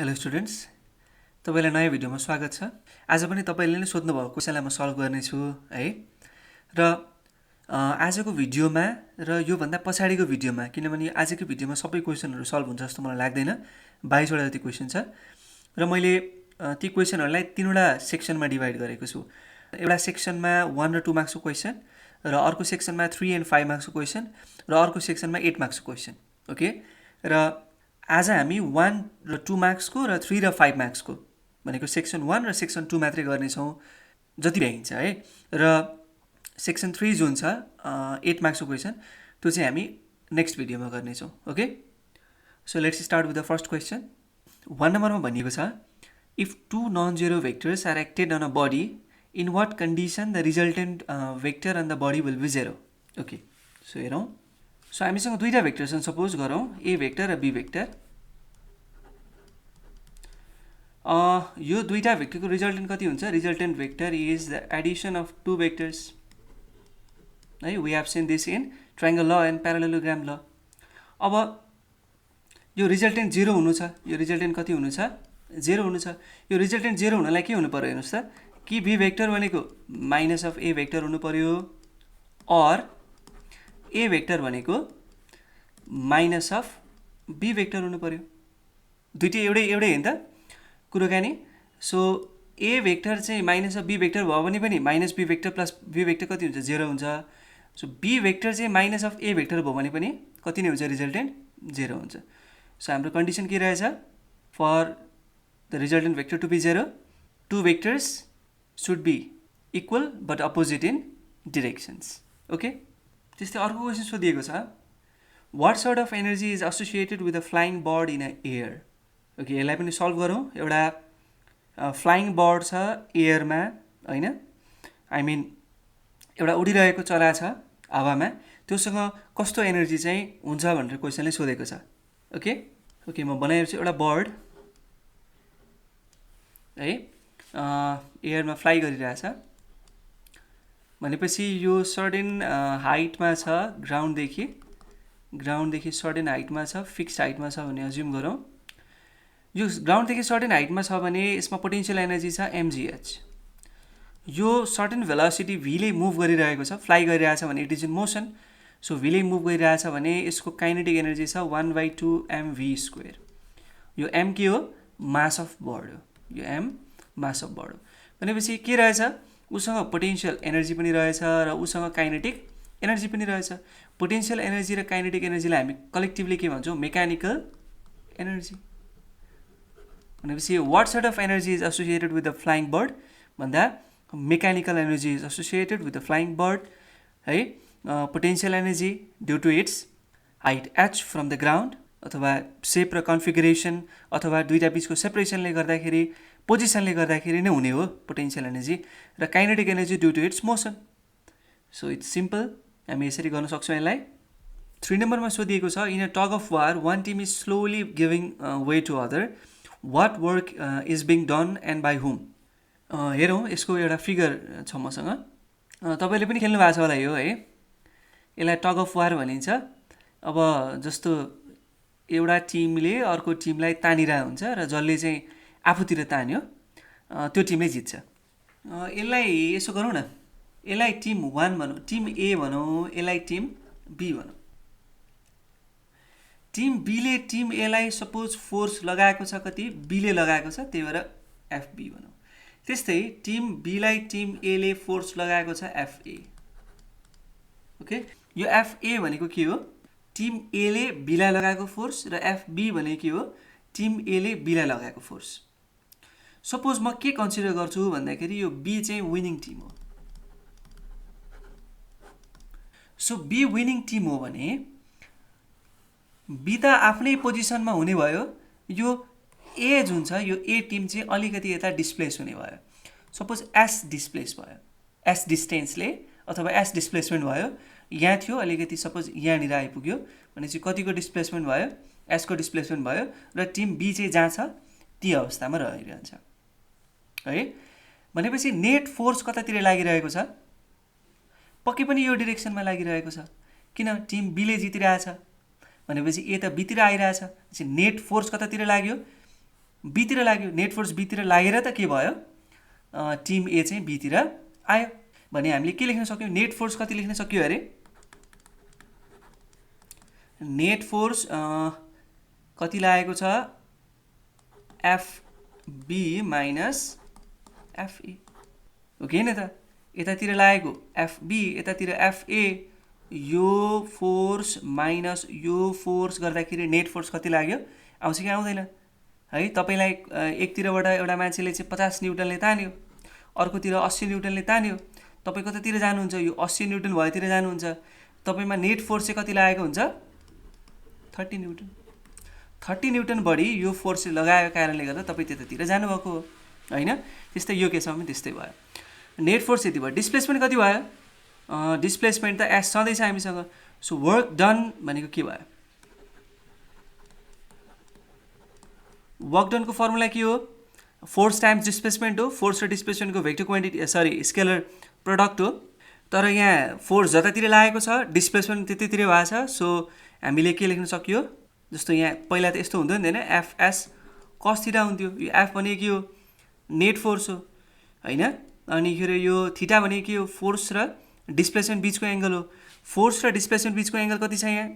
Hello students, तपाईँलाई नयाँ भिडियोमा स्वागत छ। आज पनि तपाईँले नै सोध्नुभएको क्वेसनलाई म सल्भ गर्नेछु है। र आजको भिडियोमा र योभन्दा पछाडिको भिडियोमा, किनभने आजको भिडियोमा सबै क्वेसनहरू सल्भ हुन्छ जस्तो मलाई लाग्दैन, 22वटा जति क्वेसन छ र मैले ती क्वेसनहरूलाई 3वटा सेक्सनमा डिभाइड गरेको छु। एउटा सेक्सनमा 1 र 2 मार्क्सको क्वेसन, र अर्को सेक्सनमा 3 and 5 मार्क्सको क्वेसन, र अर्को सेक्सनमा 8 मार्क्सको क्वेसन। ओके, र आज हामी 1 र 2 मार्क्सको र 3 र 5 मार्क्सको भनेको सेक्सन 1 र सेक्सन 2 मात्रै गर्नेछौँ जति भ्याइन्छ है। र सेक्सन 3 जुन छ 8 मार्क्सको क्वेसन, त्यो चाहिँ हामी नेक्स्ट भिडियोमा गर्नेछौँ। Okay, so let's start with the first question. 1 नम्बरमा भनिएको छ, if 2 non-zero vectors are acted on a body, in what condition the resultant vector on the body will be 0? Okay, so हेरौँ। So हामीसँग दुईटा vector छन्, suppose गरौँ A vector र B vector. यो दुईटा भेक्टरको रिजल्टेन्ट कति हुन्छ? Resultant vector is the addition of two vectors है। We have seen this in triangle law and parallelogram law. अब यो रिजल्टेन्ट 0 हुनु छ, यो रिजल्टेन्ट कति हुनु छ? 0 हुनु छ। यो रिजल्टेन्ट 0 हुनलाई के हुनु पर्यो हेर्नुहोस् त, कि बी भेक्टर भनेको माइनस अफ ए भेक्टर हुनु पर्यो, अर ए भेक्टर भनेको माइनस अफ बी भेक्टर हुनु पर्यो। दुईटै एउटै होइन त कुरोकानी। सो ए भेक्टर चाहिँ माइनस अफ बी भेक्टर भयो भने पनि minus B vector plus B vector कति हुन्छ? 0 हुन्छ। सो बी भेक्टर चाहिँ माइनस अफ ए भेक्टर भयो भने पनि कति नै हुन्छ? रिजल्टेन्ट 0 हुन्छ। सो हाम्रो कन्डिसन के रहेछ? For the resultant vector to be 0, two vectors should be equal but opposite in directions. Okay, त्यस्तै अर्को क्वेसन सोधिएको छ, what sort of energy is associated with a flying bird in a air? Okay, यसलाई पनि solve गरौँ। एउटा flying bird छ एयरमा होइन, आई मिन एउटा उडिरहेको चरा छ हावामा, त्योसँग कस्तो एनर्जी चाहिँ हुन्छ भनेर क्वेसनले सोधेको छ। ओके ओके, म बनाएपछि एउटा बर्ड है एयरमा फ्लाइ गरिरहेछ भनेपछि यो सर्टेन हाइटमा छ, ग्राउन्डदेखि सर्टेन हाइटमा छ, फिक्स्ड हाइटमा छ भने अज्युम गरौँ। यो ग्राउन्डदेखि सर्टेन हाइटमा छ भने यसमा पोटेन्सियल एनर्जी छ mgh। यो सर्टेन भेलोसिटी भीले मुभ गरिरहेको छ, फ्लाइ गरिरहेछ भने it is in motion. So भीले मुभ गरिरहेछ भने यसको काइनेटिक एनर्जी छ 1/2 mv²। यो m के हो? मास अफ बर्ड हो। यो m मास अफ बर्ड हो भनेपछि के रहेछ? उसँग पोटेन्सियल एनर्जी पनि रहेछ र उसँग काइनेटिक एनर्जी पनि रहेछ। पोटेन्सियल एनर्जी र काइनेटिक एनर्जीलाई हामी कलेक्टिभली के भन्छौँ? Mechanical energy. भनेपछि what sort of energy is associated with the flying bird भन्दा mechanical energy is associated with the flying bird है। Potential energy due to its height h from the ground, अथवा shape र configuration अथवा दुईटा बिचको सेपरेसनले गर्दाखेरि, पोजिसनले गर्दाखेरि नै हुने हो पोटेन्सियल एनर्जी। र kinetic energy due to its motion. So it's simple, हामी यसरी गर्न सक्छौँ यसलाई। 3 नम्बरमा सोधिएको छ, in a tug of war one team is slowly giving way to other, what work is being done and by whom? हेरौँ, यसको एउटा फिगर छ मसँग, तपाईँले पनि खेल्नु भएको छ होला यो है। यसलाई टग अफ वार भनिन्छ। अब जस्तो एउटा टिमले अर्को टिमलाई तानिरहेको हुन्छ र जसले चाहिँ आफूतिर तान्यो त्यो टिमले जित्छ। यसलाई यसो गरौँ न, यसलाई टिम 1 भनौँ, टिम ए भनौँ, यसलाई टिम बी भनौँ। टिम बीले टिम एलाई सपोज फोर्स लगाएको छ, कति? बीले लगाएको छ, त्यही भएर एफबी भनौँ। त्यस्तै टिम बीलाई टिम एले फोर्स लगाएको छ एफए। ओके, यो एफए भनेको के हो? टिम एले बीलाई लगाएको फोर्स, र एफबी भनेको के हो? टिम एले बीलाई लगाएको फोर्स। सपोज म के कन्सिडर गर्छु भन्दाखेरि यो बी चाहिँ विनिङ टिम हो। सो बी विनिङ टिम हो भने बी त आफ्नै पोजिसनमा हुने भयो, यो ए जुन छ यो ए टिम चाहिँ अलिकति यता डिस्प्लेस हुने भयो। सपोज एस डिस्प्लेस भयो, एस डिस्टेन्सले अथवा एस डिस्प्लेसमेन्ट भयो, यहाँ थियो अलिकति, सपोज यहाँनिर आइपुग्यो भनेपछि कतिको डिस्प्लेसमेन्ट भयो? एसको डिस्प्लेसमेन्ट भयो, र टिम बी चाहिँ जहाँ छ ती अवस्थामा रहिरहन्छ है। भनेपछि नेट फोर्स कतातिर लागिरहेको छ? पक्कै पनि यो डिरेक्सनमा लागिरहेको छ, किन? टिम बीले जितिरहेछ भनेपछि ए त बीतिर आइरहेछ। नेट फोर्स कतातिर लाग्यो? बीतिर लाग्यो, नेट फोर्स बीतिर लागेर त के भयो, टिम ए चाहिँ बीतिर आयो भने हामीले के लेख्न सक्यौँ, नेट फोर्स कति लेख्न सक्यो अरे, नेट फोर्स कति लागेको छ, एफबी माइनस एफए हो कि होइन त, यतातिर लागेको एफबी यतातिर एफए, यो फोर्स माइनस यो फोर्स गर्दाखेरि नेट फोर्स कति लाग्यो, आउँछ कि आउँदैन है। तपाईँलाई एकतिरबाट एउटा मान्छेले चाहिँ 50 न्युटनले तान्यो, अर्कोतिर 80 न्युटनले तान्यो, तपाईँ कतातिर जानुहुन्छ, यो 80 न्युटन भएतिर जानुहुन्छ, तपाईँमा नेट फोर्स चाहिँ कति लागेको हुन्छ, 30 न्युटन। 30 न्युटन बढी यो फोर्स लगाएको कारणले गर्दा तपाईँ त्यतातिर जानुभएको हो होइन। त्यस्तै यो केसमा पनि त्यस्तै भयो, नेट फोर्स यति भयो, डिस्प्लेसमेन्ट कति भयो, डिस्प्लेसमेन्ट त एस छँदैछ हामीसँग। सो वर्क डन भनेको के भयो, वर्क डनको फर्मुला के हो, फोर्स टाइम्स डिस्प्लेसमेन्ट हो, फोर्स र डिस्प्लेसमेन्टको भेक्टर क्वान्टिटी स्केलर प्रोडक्ट हो। तर यहाँ फोर्स जतातिर लागेको छ डिस्प्लेसमेन्ट त्यतितिर भएको छ, सो हामीले के लेख्न सकियो, जस्तो यहाँ पहिला त यस्तो हुँदैन हैन, एफएस कस थीटा हुन्थ्यो, यो एफ भनेको के हो, नेट फोर्स हो हैन, अनि खेरि यो थीटा भनेको के हो, फोर्स र डिस्प्लेसमेन्ट बीचको एंगल हो। फोर्स र डिस्प्लेसमेन्ट बीचको एंगल कति छ, यहाँ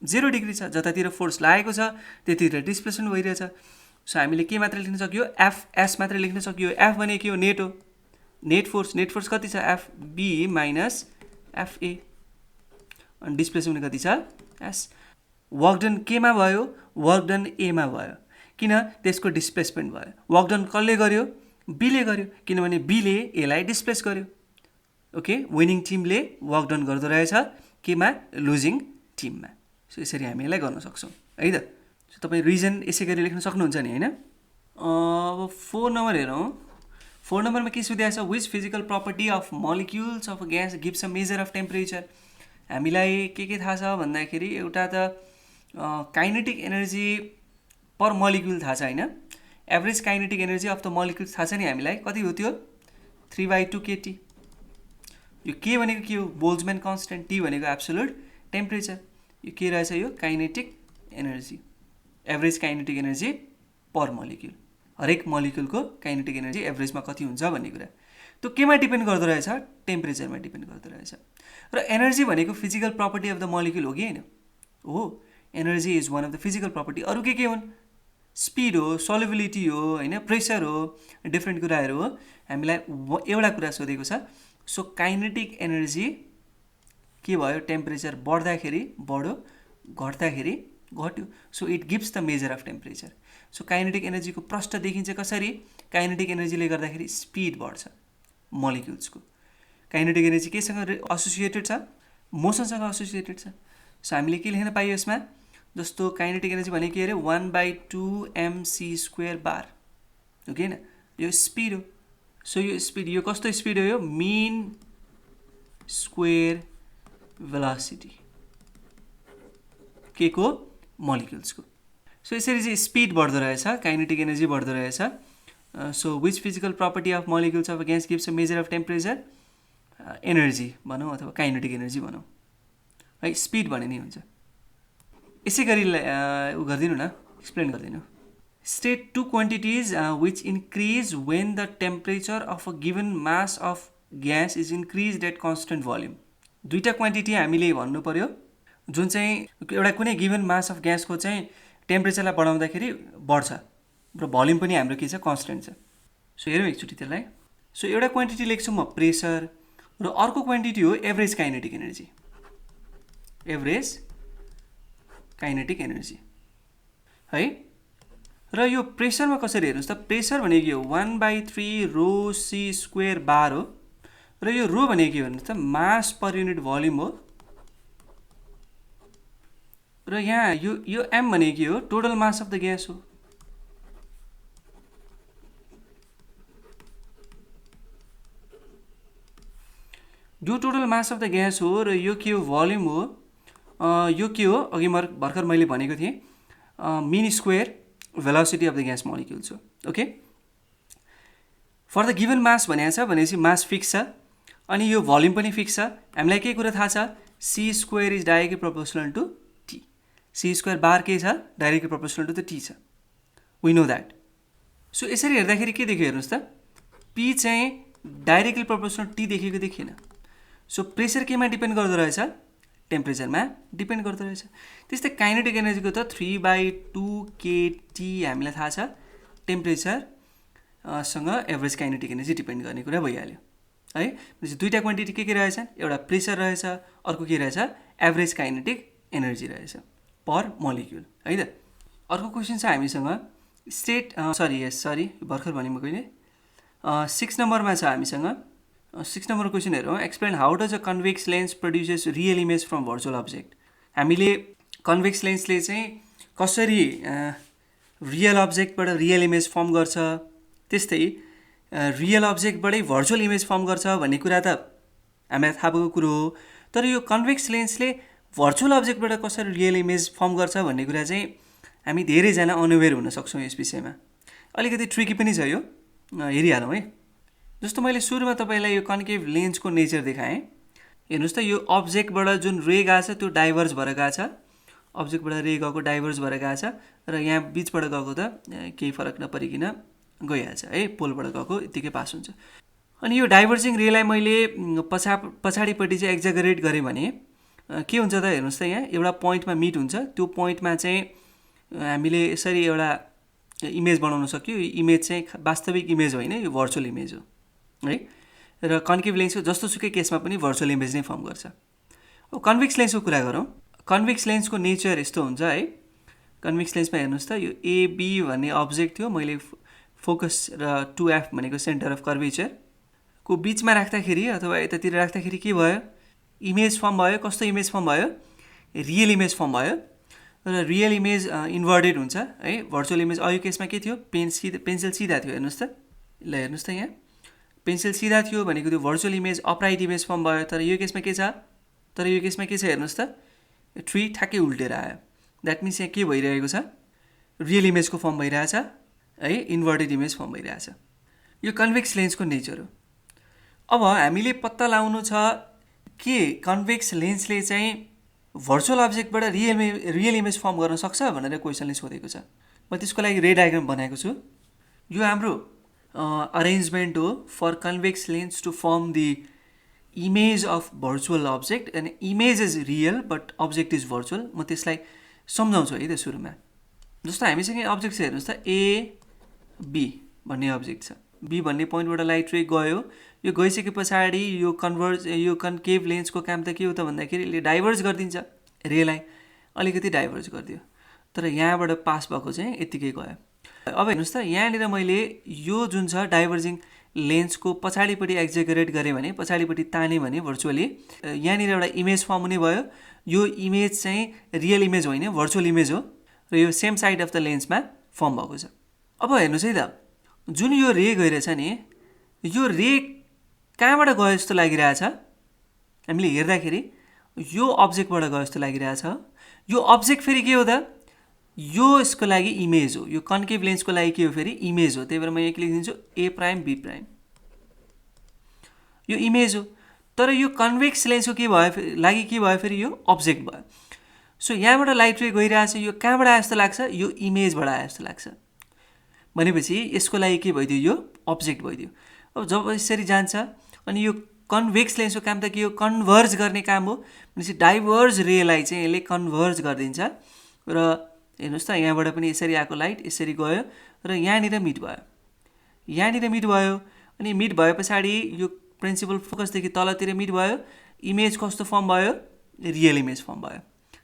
0 डिग्री छ, जतातिर फोर्स लागेको छ त्यतितिर डिस्प्लेसमेन्ट भइरहेछ। सो हामीले के मात्र लेख्न सक्यो, एफएस मात्र लेख्न सक्यो। एफ भनेको के हो, नेट हो, नेट फोर्स कति छ, एफबी माइनस एफए, अनि डिस्प्लेसमेन्ट कति छ, एस। वर्क डन केमा भयो, वर्क डन एमा भयो, किन, त्यसको डिस्प्लेसमेन्ट भयो। वर्क डन कसले गर्यो, बीले गर्यो, किनभने बीले एलाई डिस्प्लेस गर्यो। ओके, विनिङ टिमले वर्क डन गर्दो रहेछ केमा, लुजिङ टिममा। सो यसरी हामी यसलाई गर्न सक्छौँ है त। सो तपाईँ रिजन यसै गरी लेख्न सक्नुहुन्छ नि होइन। अब 4 नम्बर हेरौँ। 4 नम्बरमा के सोधिएको छ, which physical property of molecules of gas gives a major of temperature. हामीलाई के थाहा छ भन्दाखेरि, एउटा त काइनेटिक एनर्जी पर मलिक्युल थाहा छ होइन, average kinetic energy of the molecules थाहा छ नि हामीलाई, कति हो त्यो, 3/2 kT। यो के भनेको के हो, बोल्ट्जम्यान कन्स्टेन्ट, टी भनेको एब्सोल्युट टेम्परेचर, यो के रहेछ, यो kinetic energy, average kinetic energy per molecule, हरेक मलिक्युलको काइनेटिक एनर्जी एभरेजमा कति हुन्छ भन्ने कुरा। त्यो केमा डिपेन्ड गर्दो रहेछ, टेम्परेचरमा डिपेन्ड गर्दो रहेछ। र एनर्जी भनेको physical property of the molecule हो कि होइन, हो, energy is one of the physical property. अरू के हुन्, स्पिड हो, सल्युबिलिटी हो होइन, प्रेसर हो, डिफ्रेन्ट कुराहरू हो। हामीलाई एउटा कुरा सोधेको छ, सो काइनेटिक एनर्जी के भयो, टेम्परेचर बढ्दाखेरि बढ्यो, घट्दाखेरि घट्यो, so it gives the measure of temperature. So kinetic एनर्जीको प्रष्ट देखिन्छ कसरी, काइनेटिक एनर्जीले गर्दाखेरि स्पिड बढ्छ मलिक्युल्सको। काइनेटिक एनर्जी केसँग एसोसिएटेड छ, मोसनसँग एसोसिएटेड छ। सो हामीले के लेख्न पाइयो यसमा, जस्तो काइनेटिक एनर्जी भनेको के अरे, 1/2 mc² बार हो कि होइन, यो स्पिड हो। सो यो स्पिड, यो कस्तो स्पिड हो, यो मिन स्क्वेयर भेलोसिटी के को, मलिक्युल्सको। सो यसरी चाहिँ स्पिड बढ्दो रहेछ, काइनेटिक एनर्जी बढ्दो रहेछ। So which physical property of molecules of gas gives a major of temperature, energy भनौँ अथवा काइनेटिक एनर्जी भनौँ है, स्पिड भने नि हुन्छ। यसै गरी उ गरिदिनु न, एक्सप्लेन गरिदिनु। State 2 quantities which increase when the temperature of a given mass of gas is increase at constant volume. दुईवटा क्वान्टिटी हामीले भन्नु पर्यो जुन चाहिँ एउटा कुनै गिभन मास अफ ग्यासको चाहिँ टेम्परेचरलाई बढाउँदाखेरि बढ्छ र भोल्युम पनि हाम्रो के छ, कन्स्टेन्ट छ। सो हेरौँ एकचोटि त्यसलाई। सो एउटा क्वान्टिटी लेख्छु म प्रेसर, र अर्को क्वान्टिटी हो average kinetic energy, average kinetic energy है। र यो प्रेसरमा कसरी हेर्नुहोस् त, प्रेसर भनेको के हो, 1/3 ρc² बार हो, र यो रो भनेको के हो भन्नुहोस् त, मास पर युनिट भोल्युम हो, र यहाँ यो एम भनेको के हो, total mass of the gas हो। यो total mass of the gas हो, र यो के हो, भोल्युम हो। यो के हो, अघि भर्खर मैले भनेको थिएँ, mean square velocity of the gas molecules हो। Okay, for the given mass भनेको छ भनेपछि मास फिक्स छ, अनि यो भोल्युम पनि फिक्स छ। हामीलाई के कुरा थाहा छ, c² is directly proportional to T, c² bar के छ, directly proportional to the T छ, वी नो द्याट। सो यसरी हेर्दाखेरि के देख्यो हेर्नुहोस् त, पी चाहिँ डाइरेक्टली प्रोपोर्सनल टी देखेको देखिएन। सो प्रेसर केमा डिपेन्ड गर्दो रहेछ, टेम्परेचरमा डिपेन्ड गर्दो रहेछ। त्यस्तै काइनेटिक एनर्जीको त 3/2 kT हामीलाई थाहा छ, टेम्परेचर सँग एभरेज काइनेटिक एनर्जी डिपेन्ड गर्ने कुरा भइहाल्यो है। भनेपछि दुईवटा क्वान्टिटी के रहेछन्, एउटा प्रेसर रहेछ, अर्को के रहेछ, एभरेज काइनेटिक एनर्जी रहेछ पर मोलिक्युल है त। अर्को क्वेसन छ हामीसँग स्टेट भर्खर भने म कहिले 6 नम्बरमा छ हामीसँग। 6 नम्बर क्वेसन हेरौँ। Explain how does a convex lens produces real image from virtual object. हामीले कन्भेक्स लेन्सले चाहिँ कसरी रियल अब्जेक्टबाट रियल इमेज फर्म गर्छ, त्यस्तै रियल अब्जेक्टबाटै भर्चुअल इमेज फर्म गर्छ भन्ने कुरा त हामीलाई थाहा भएको कुरो हो। तर यो कन्भेक्स लेन्सले भर्चुअल अब्जेक्टबाट कसरी रियल इमेज फर्म गर्छ भन्ने कुरा चाहिँ हामी धेरैजना अनअवेर हुन सक्छौँ। यस विषयमा अलिकति ट्रिकी पनि छ यो, हेरिहालौँ है। जस्तो मैले सुरुमा तपाईँलाई यो कन्केभ लेन्सको नेचर देखाएँ। हेर्नुहोस् त, यो अब्जेक्टबाट जुन रे गएको छ त्यो डाइभर्ज भएर गएको छ, अब्जेक्टबाट रे गएको डाइभर्ज भएर गएको छ, र यहाँ बिचबाट गएको त केही फरक नपरिकन गइहाल्छ है, पोलबाट गएको यत्तिकै पास हुन्छ। अनि यो डाइभर्जिङ रेलाई मैले पछाडिपट्टि चाहिँ एक्जागरेट गरेँ भने के हुन्छ त हेर्नुहोस् त, यहाँ एउटा पोइन्टमा मिट हुन्छ, त्यो पोइन्टमा चाहिँ हामीले यसरी एउटा इमेज बनाउन सक्यो। यो इमेज चाहिँ वास्तविक इमेज होइन, यो भर्चुअल इमेज हो है। र कन्केभ लेन्सको जस्तोसुकै केसमा पनि भर्चुअल इमेज नै फर्म गर्छ। अब कन्भेक्स लेन्सको कुरा गरौँ। कन्भेक्स लेन्सको नेचर यस्तो हुन्छ है। कन्भेक्स लेन्समा हेर्नुहोस् त, यो एबी भन्ने अब्जेक्ट थियो, मैले फोकस र 2F भनेको सेन्टर अफ कर्भेचरको बिचमा राख्दाखेरि अथवा यतातिर राख्दाखेरि के भयो, इमेज फर्म भयो। कस्तो इमेज फर्म भयो, रियल इमेज फर्म भयो। र रियल इमेज इन्भर्टेड हुन्छ है। भर्चुअल इमेज अघिको केसमा के थियो, पेन्सिल सिधा थियो। हेर्नुहोस् त, ल हेर्नुहोस् त, यहाँ पेन्सिल सिधा थियो भनेको त्यो virtual image upright image form भयो। तर यो केसमा के छ, हेर्नुहोस् त, ट्री ठ्याक्कै उल्टेर आयो। द्याट मिन्स यहाँ के भइरहेको छ, रियल इमेजको फर्म भइरहेछ है, इन्भर्टेड इमेज फर्म भइरहेछ। यो कन्भेक्स लेन्सको नेचर हो। अब हामीले पत्ता लगाउनु छ के कन्भेक्स लेन्सले चाहिँ भर्चुअल अब्जेक्टबाट रियल इमेज फर्म गर्न सक्छ भनेर क्वेसनले सोधेको छ। म त्यसको लागि रे डायग्राम बनाएको छु। यो हाम्रो अरेन्जमेन्ट हो for convex lens to form the image of virtual object, and image is real but object is virtual. म त्यसलाई सम्झाउँछु है त सुरुमा। जस्तो हामीसँग अब्जेक्ट छ, हेर्नुहोस् त, एबी भन्ने अब्जेक्ट छ। बी भन्ने पोइन्टबाट लाइट रे गयो, यो गइसके पछाडि यो कन्केभ लेन्सको काम त के हो त भन्दाखेरि यसले डाइभर्ज गरिदिन्छ, रेलाई अलिकति डाइभर्ज गरिदियो। तर यहाँबाट पास भएको चाहिँ यत्तिकै गयो। अब हेर्नुहोस् त, यहाँनिर मैले यो जुन छ डाइभर्जिङ लेन्सको पछाडिपट्टि एक्जागरेट गरेँ भने, पछाडिपट्टि तानेँ भने भर्चुअली यहाँनिर एउटा इमेज फर्म हुने भयो। यो इमेज चाहिँ रियल इमेज होइन, भर्चुअल इमेज हो, र यो सेम साइड अफ द लेन्समा फर्म भएको छ। अब हेर्नुहोस् है त, जुन यो रे गइरहेछ नि, यो रे कहाँबाट गयो जस्तो लागिरहेछ, हामीले हेर्दाखेरि यो अब्जेक्टबाट गयो जस्तो लागिरहेछ। यो अब्जेक्ट फेरि के हो त, यो यसको लागि इमेज हो। यो कन्केभ लेन्सको लागि के हो, फेरि इमेज हो। त्यही भएर म यहाँ लेखिदिन्छु ए प्राइम बी प्राइम, यो इमेज हो। तर यो कन्भेक्स लेन्सको के भयो लागि के भयो, फेरि यो अब्जेक्ट भयो। सो यहाँबाट लाइट रे गइरहेछ, यो कहाँबाट आयो जस्तो लाग्छ, यो इमेजबाट आयो जस्तो लाग्छ। भनेपछि यसको लागि के भइदियो, यो अब्जेक्ट भइदियो। अब जब यसरी जान्छ अनि यो कन्भेक्स लेन्सको काम त के हो, कन्भर्ज गर्ने काम हो। भनेपछि डाइभर्ज रेलाई चाहिँ यसले कन्भर्ज गरिदिन्छ। र हेर्नुहोस् त, यहाँबाट पनि यसरी आएको लाइट यसरी गयो र यहाँनिर मिट भयो, अनि मिट भए पछाडि यो प्रिन्सिपल फोकसदेखि तलतिर मिट भयो। इमेज कस्तो फर्म भयो, रियल इमेज फर्म भयो,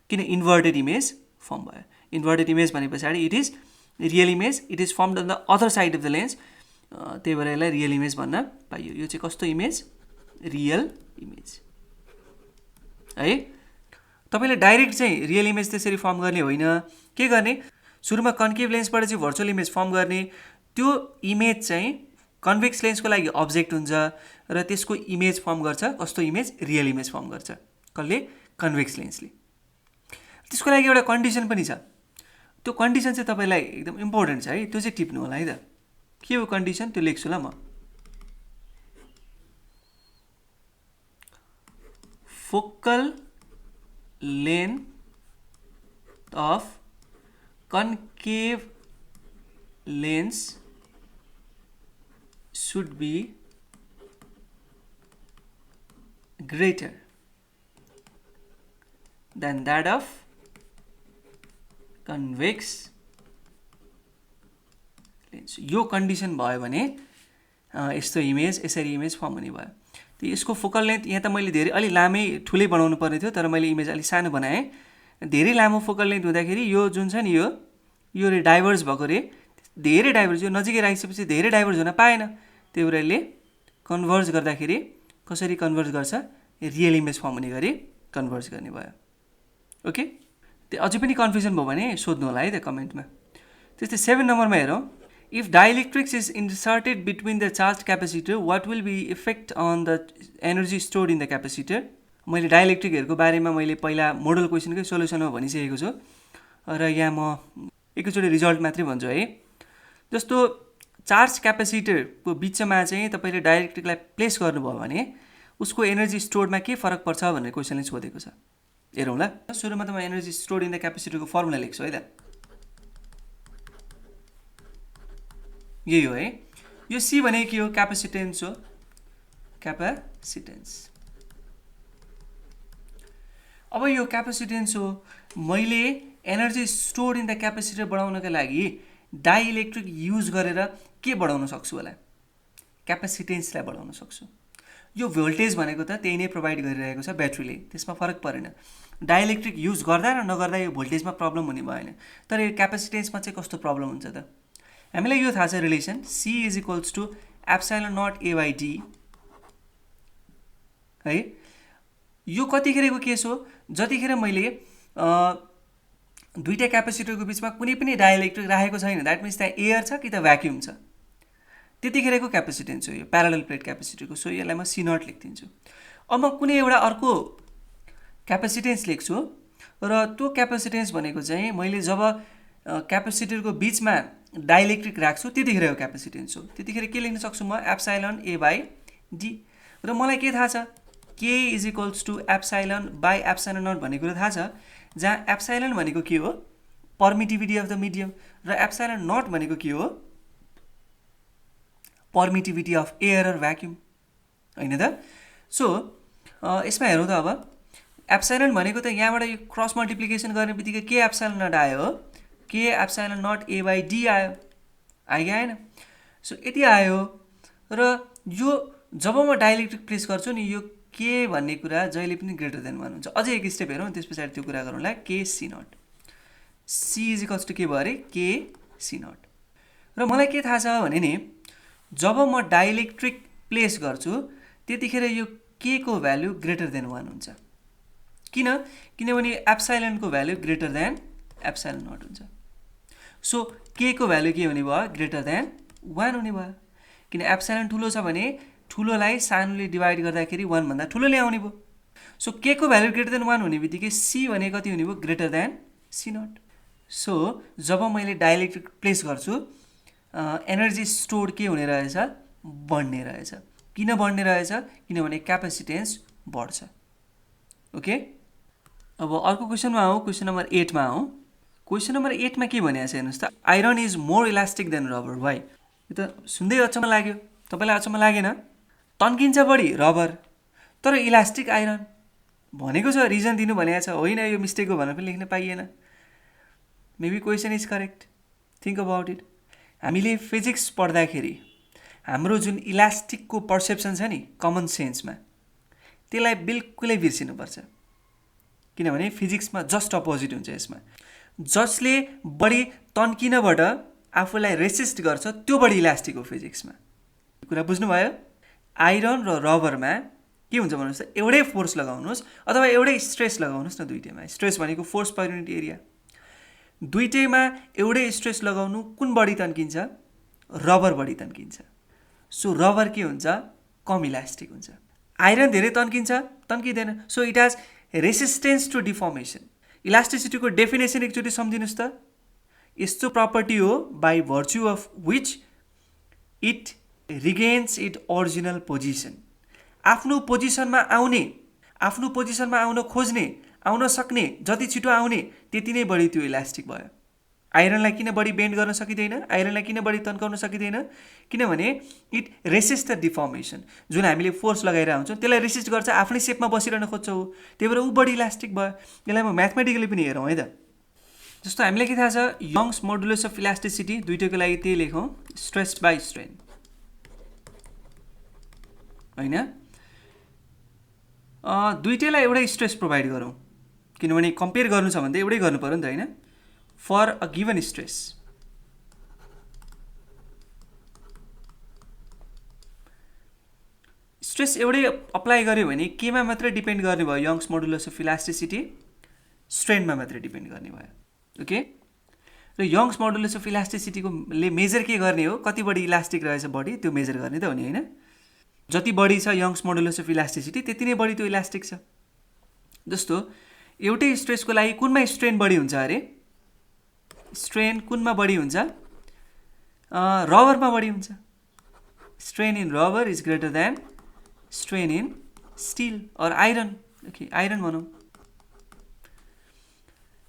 किन इन्भर्टेड इमेज फर्म भयो। इन्भर्टेड इमेज भने पछाडि it is real image, it is formed on the other side of the lens, त्यही भएर यसलाई रियल इमेज भन्न पाइयो। यो चाहिँ कस्तो इमेज, रियल इमेज है। तपाईँले डाइरेक्ट चाहिँ रियल इमेज त्यसरी फर्म गर्ने होइन। के गर्ने, सुरुमा कन्केभ लेन्सबाट चाहिँ भर्चुअल इमेज फर्म गर्ने। त्यो इमेज चाहिँ कन्भेक्स लेन्सको लागि अब्जेक्ट हुन्छ र त्यसको इमेज फर्म गर्छ। कस्तो इमेज, रियल इमेज फर्म गर्छ। कसले, कन्भेक्स लेन्सले। त्यसको लागि एउटा कन्डिसन पनि छ। त्यो कन्डिसन चाहिँ तपाईँलाई एकदम इम्पोर्टेन्ट छ है, त्यो चाहिँ टिप्नु होला है त। के हो कन्डिसन, त्यो लेख्छु ल म। Focal length of concave lens should be greater than that of convex lens. यो कन्डिसन भयो भने यस्तो इमेज यसरी इमेज फर्म हुने भयो। त यसको फोकल लेन्थ यहाँ त मैले धेरै अलि लामै ठुलै बनाउनु पर्ने थियो, तर मैले इमेज अलि सानो बनाएँ। धेरै लामो फोकल लेन्थ हुँदाखेरि यो जुन छ नि यो रे डाइभर्ज भएको रे, धेरै डाइभर्ज, यो नजिकै राखिसकेपछि धेरै डाइभर्ज हुन पाएन। त्यही भएर यसले कन्भर्ज गर्दाखेरि कसरी कन्भर्ज गर्छ, रियल इमेज फर्म हुने गरी कन्भर्ज गर्ने भयो। ओके, त्यो अझै पनि कन्फ्युजन भयो भने सोध्नु होला है त कमेन्टमा। त्यस्तै 7 नम्बरमा हेरौँ, if dielectrics is inserted between the charged capacitor, what will be effect on the energy stored in the capacitor? मैले डाइलेक्ट्रिकहरूको बारेमा मैले पहिला मोडल क्वेसनकै सोल्युसनमा भनिसकेको छु र यहाँ म एकैचोटि रिजल्ट मात्रै भन्छु है। जस्तो चार्ज क्यापेसिटरको बिचमा चाहिँ तपाईँले डाइलेक्ट्रिकलाई प्लेस गर्नुभयो भने उसको एनर्जी स्टोर्डमा के फरक पर्छ भनेर क्वेसनले सोधेको छ। हेरौँ ल, सुरुमा त म एनर्जी स्टोर्ड इन द क्यापेसिटरको फर्मुला लेख्छु है त। यही हो है, यो सी भनेको के हो, क्यापेसिटेन्स हो, क्यापेसिटेन्स। अब यो क्यापेसिटेन्स हो, मैले energy stored in the capacitor बढाउनका लागि डाइइलेक्ट्रिक युज गरेर के बढाउन सक्छु होला, क्यापेसिटेन्सलाई बढाउन सक्छु। यो भोल्टेज भनेको त त्यही नै प्रोभाइड गरिरहेको छ ब्याट्रीले, त्यसमा फरक परेन। डाइइलेक्ट्रिक युज गर्दा र नगर्दा यो भोल्टेजमा प्रब्लम हुने भएन, तर यो क्यापेसिटेन्समा चाहिँ कस्तो प्रब्लम हुन्छ त। हामीलाई यो थाहा छ relation, C is equals to epsilon not A by D है। यो कतिखेरको केस हो, जतिखेर मैले दुईटा क्यापेसिटरको बिचमा कुनै पनि डाइइलेक्ट्रिक राखेको छैन, द्याट मिन्स त्यहाँ एयर छ कि त भ्याक्युम छ, त्यतिखेरको क्यापेसिटेन्स हो यो प्यारालल प्लेट क्यापेसिटरको। सो यसलाई म C नट लेखिदिन्छु। अब म कुनै एउटा अर्को क्यापेसिटेन्स लेख्छु र त्यो क्यापेसिटेन्स भनेको चाहिँ मैले जब क्यापेसिटरको बिचमा डाइइलेक्ट्रिक राख्छु त्यतिखेरको क्यापेसिटेन्स हो। त्यतिखेर के लेख्न सक्छु म, एप्सिलोन A बाई D। र मलाई के थाहा छ, K is equals to epsilon by epsilon not भन्ने कुरो थाहा छ, जहाँ एप्सिलोन भनेको के हो, पर्मिटिभिटी अफ द मिडियम, र एप्सिलोन नट भनेको के हो, पर्मिटिभिटी अफ एयर र भ्याक्युम, होइन त। सो यसमा हेरौँ त, अब एप्सिलोन भनेको त यहाँबाट यो क्रस मल्टिप्लिकेसन गर्ने बित्तिकै के एप्सिलोन नट आयो हो, के epsilon not A by D आयो, आयो आएन। सो यति आयो, र यो जब म डाइइलेक्ट्रिक प्लेस गर्छु नि, यो के भन्ने कुरा जहिले पनि ग्रेटर देन 1 हुन्छ। अझै एक स्टेप हेरौँ, त्यस पछाडि त्यो कुरा गरौँला। के C not, C is equals to के भयो अरे, के C नट। र मलाई के थाहा छ भने नि, जब म डाइइलेक्ट्रिक प्लेस गर्छु त्यतिखेर यो के को भ्याल्यु ग्रेटर देन 1 हुन्छ। किनभने एप्सिलोनको value greater than epsilon naught हुन्छ। सो के को भ्याल्यु के हुने भयो, ग्रेटर देन 1 हुने भयो, किन एप्सिलोन ठुलो छ भने ठुलोलाई सानोले डिभाइड गर्दाखेरि 1 भन्दा ठुलो ल्याउने भयो। सो के को भ्याल्यु ग्रेटर देन 1 हुने बित्तिकै C भने कति हुने भयो, greater than C naught. So जब मैले डाइइलेक्ट्रिक प्लेस गर्छु एनर्जी स्टोर के हुने रहेछ, बढ्ने रहेछ। किन बढ्ने रहेछ, किनभने क्यापेसिटेन्स बढ्छ। ओके, अब अर्को क्वेसनमा आउँ, क्वेसन नम्बर 8 मा आउँ। क्वेसन नम्बर 8 मा के भनेको छ हेर्नुहोस् त, iron is more elastic than rubber, why. यो त सुन्दै अचम्म लाग्यो, तपाईँलाई अचम्म लागेन? तन्किन्छ बढी रबर तर इलास्टिक आइरन भनेको छ, रिजन दिनु भनेको छ, होइन यो मिस्टेक हो भनेर पनि लेख्न पाइएन। Maybe question is correct, think about it. हामीले फिजिक्स पढ्दाखेरि हाम्रो जुन इलास्टिकको पर्सेप्सन छ नि कमन सेन्समा, त्यसलाई बिल्कुलै बिर्सिनुपर्छ, किनभने फिजिक्समा जस्ट अपोजिट हुन्छ। यसमा जसले बढी तन्किनबाट आफूलाई रेसिस्ट गर्छ त्यो बढी इलास्टिक हो फिजिक्समा। कुरा बुझ्नुभयो? आइरन र रबरमा के हुन्छ भन्नुहोस् त, एउटै फोर्स लगाउनुहोस् अथवा एउटै स्ट्रेस लगाउनुहोस् न, दुईटैमा स्ट्रेस भनेको फोर्स पर युनिट एरिया, दुईटैमा एउटै स्ट्रेस लगाउनु, कुन बढी तन्किन्छ, रबर बढी तन्किन्छ। सो रबर के हुन्छ, कम इलास्टिक हुन्छ। आइरन धेरै तन्किन्छ, तन्किँदैन। So it has resistance to deformation. इलास्टिसिटीको डेफिनेसन एकचोटि सम्झिनुहोस् त, यस्तो प्रपर्टी हो by virtue of which it regains it original position. आफ्नो पोजिसनमा आउन खोज्ने, आउन सक्ने, जति छिटो आउने त्यति नै बढी त्यो इलास्टिक भयो। आइरनलाई किन बढी बेन्ड गर्न सकिँदैन, आइरनलाई किन बढी तन्काउन सकिँदैन, किनभने इट रेसिस्ट द डिफर्मेसन। जुन हामीले फोर्स लगाइरहेको हुन्छौँ त्यसलाई रेसिस्ट गर्छ, आफ्नै सेपमा बसिरहन खोज्छ ऊ, त्यही भएर ऊ बढी इलास्टिक भयो। यसलाई म म्याथमेटिकली पनि हेरौँ है त। जस्तो हामीलाई के थाहा छ, यङ्स मोडुलस अफ इलास्टिसिटी, दुइटैको लागि त्यही लेखौँ, स्ट्रेस बाई स्ट्रेन होइन। दुइटैलाई एउटै स्ट्रेस प्रोभाइड गरौँ, किनभने कम्पेयर गर्नु छ भने त एउटै गर्नु पऱ्यो नि त होइन। For a given stress stress एउटै अप्लाई गर्यो भने केमा मात्रै डिपेन्ड गर्ने भयो, यङ्स मोडुलस अफ इलास्टिसिटी स्ट्रेनमा मात्रै डिपेन्ड गर्ने भयो। ओके, र यङ्स मोडुलस अफ इलास्टिसिटीको ले मेजर के गर्ने हो, कति बढी इलास्टिक रहेछ बडी त्यो मेजर गर्ने त हो नि होइन। जति बढी छ यङ्स मोडुलस अफ इलास्टिसिटी त्यति नै बढी त्यो इलास्टिक छ। जस्तो एउटै स्ट्रेसको लागि कुनमा स्ट्रेन बढी हुन्छ अरे, स्ट्रेन कुनमा बढी हुन्छ, रबरमा बढी हुन्छ। Strain in rubber is greater then strain in still और आइरन। ओके, आइरन भनौँ।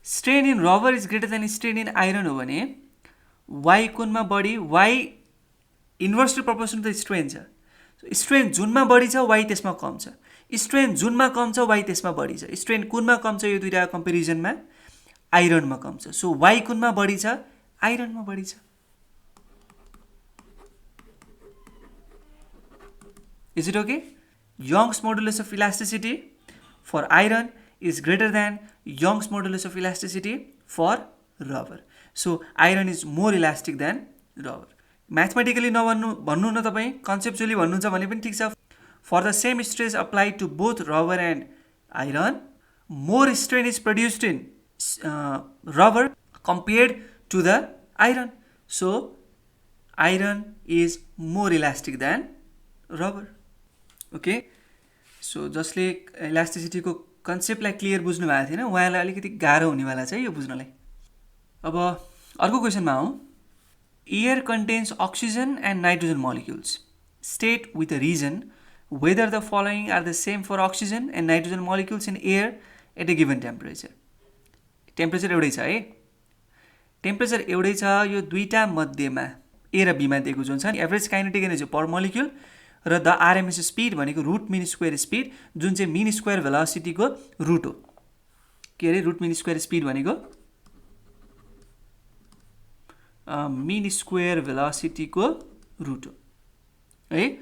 Strain in rubber is greater then strain in iron हो भने वाइ कुनमा बढी, वाइ इन्भर्सली प्रोपोर्सनल त स्ट्रेन छ। स्ट्रेन जुनमा बढी छ वाइ त्यसमा कम छ, स्ट्रेन जुनमा कम छ वाइ त्यसमा बढी छ। स्ट्रेन कुनमा कम छ यो दुईटा कम्पेरिजनमा, आइरनमा कम छ। सो वाइ कुनमा बढी छ, आइरनमा बढी छ। Is it okay? Young's modulus of elasticity for iron is greater than Young's modulus of elasticity for rubber. So iron is more elastic than rubber. Mathematically भन्नु न तपाईँ, कन्सेप्चुअली भन्नुहुन्छ भने पनि ठिक छ। For the same stress applied to both rubber and iron, more strain is produced in rubber compared to the iron. So iron is more elastic than rubber. Okay? So जसले इलास्टिसिटीको कन्सेप्टलाई clear बुझ्नु भएको थिएन उहाँलाई अलिकति गाह्रो हुनेवाला छ यो बुझ्नलाई। अब अर्को क्वेसनमा आउँ। Air contains oxygen and nitrogen molecules, state with a reason whether the following are the same for oxygen and nitrogen molecules in air at a given temperature. Temperature एउटै छ है, टेम्परेचर एउटै छ। यो दुईटा मध्येमा ए र बीमा दिएको जुन छ नि एभरेज काइनेटिक एनर्जी पर मोलिक्युल र द आरएमएस स्पिड भनेको रुट मिन स्क्वायर स्पिड, जुन चाहिँ मिन स्क्वायर भेलोसिटीको रुट हो। के अरे, रुट मिन स्क्वायर स्पिड भनेको मिन स्क्वायर भेलोसिटीको रुट हो है।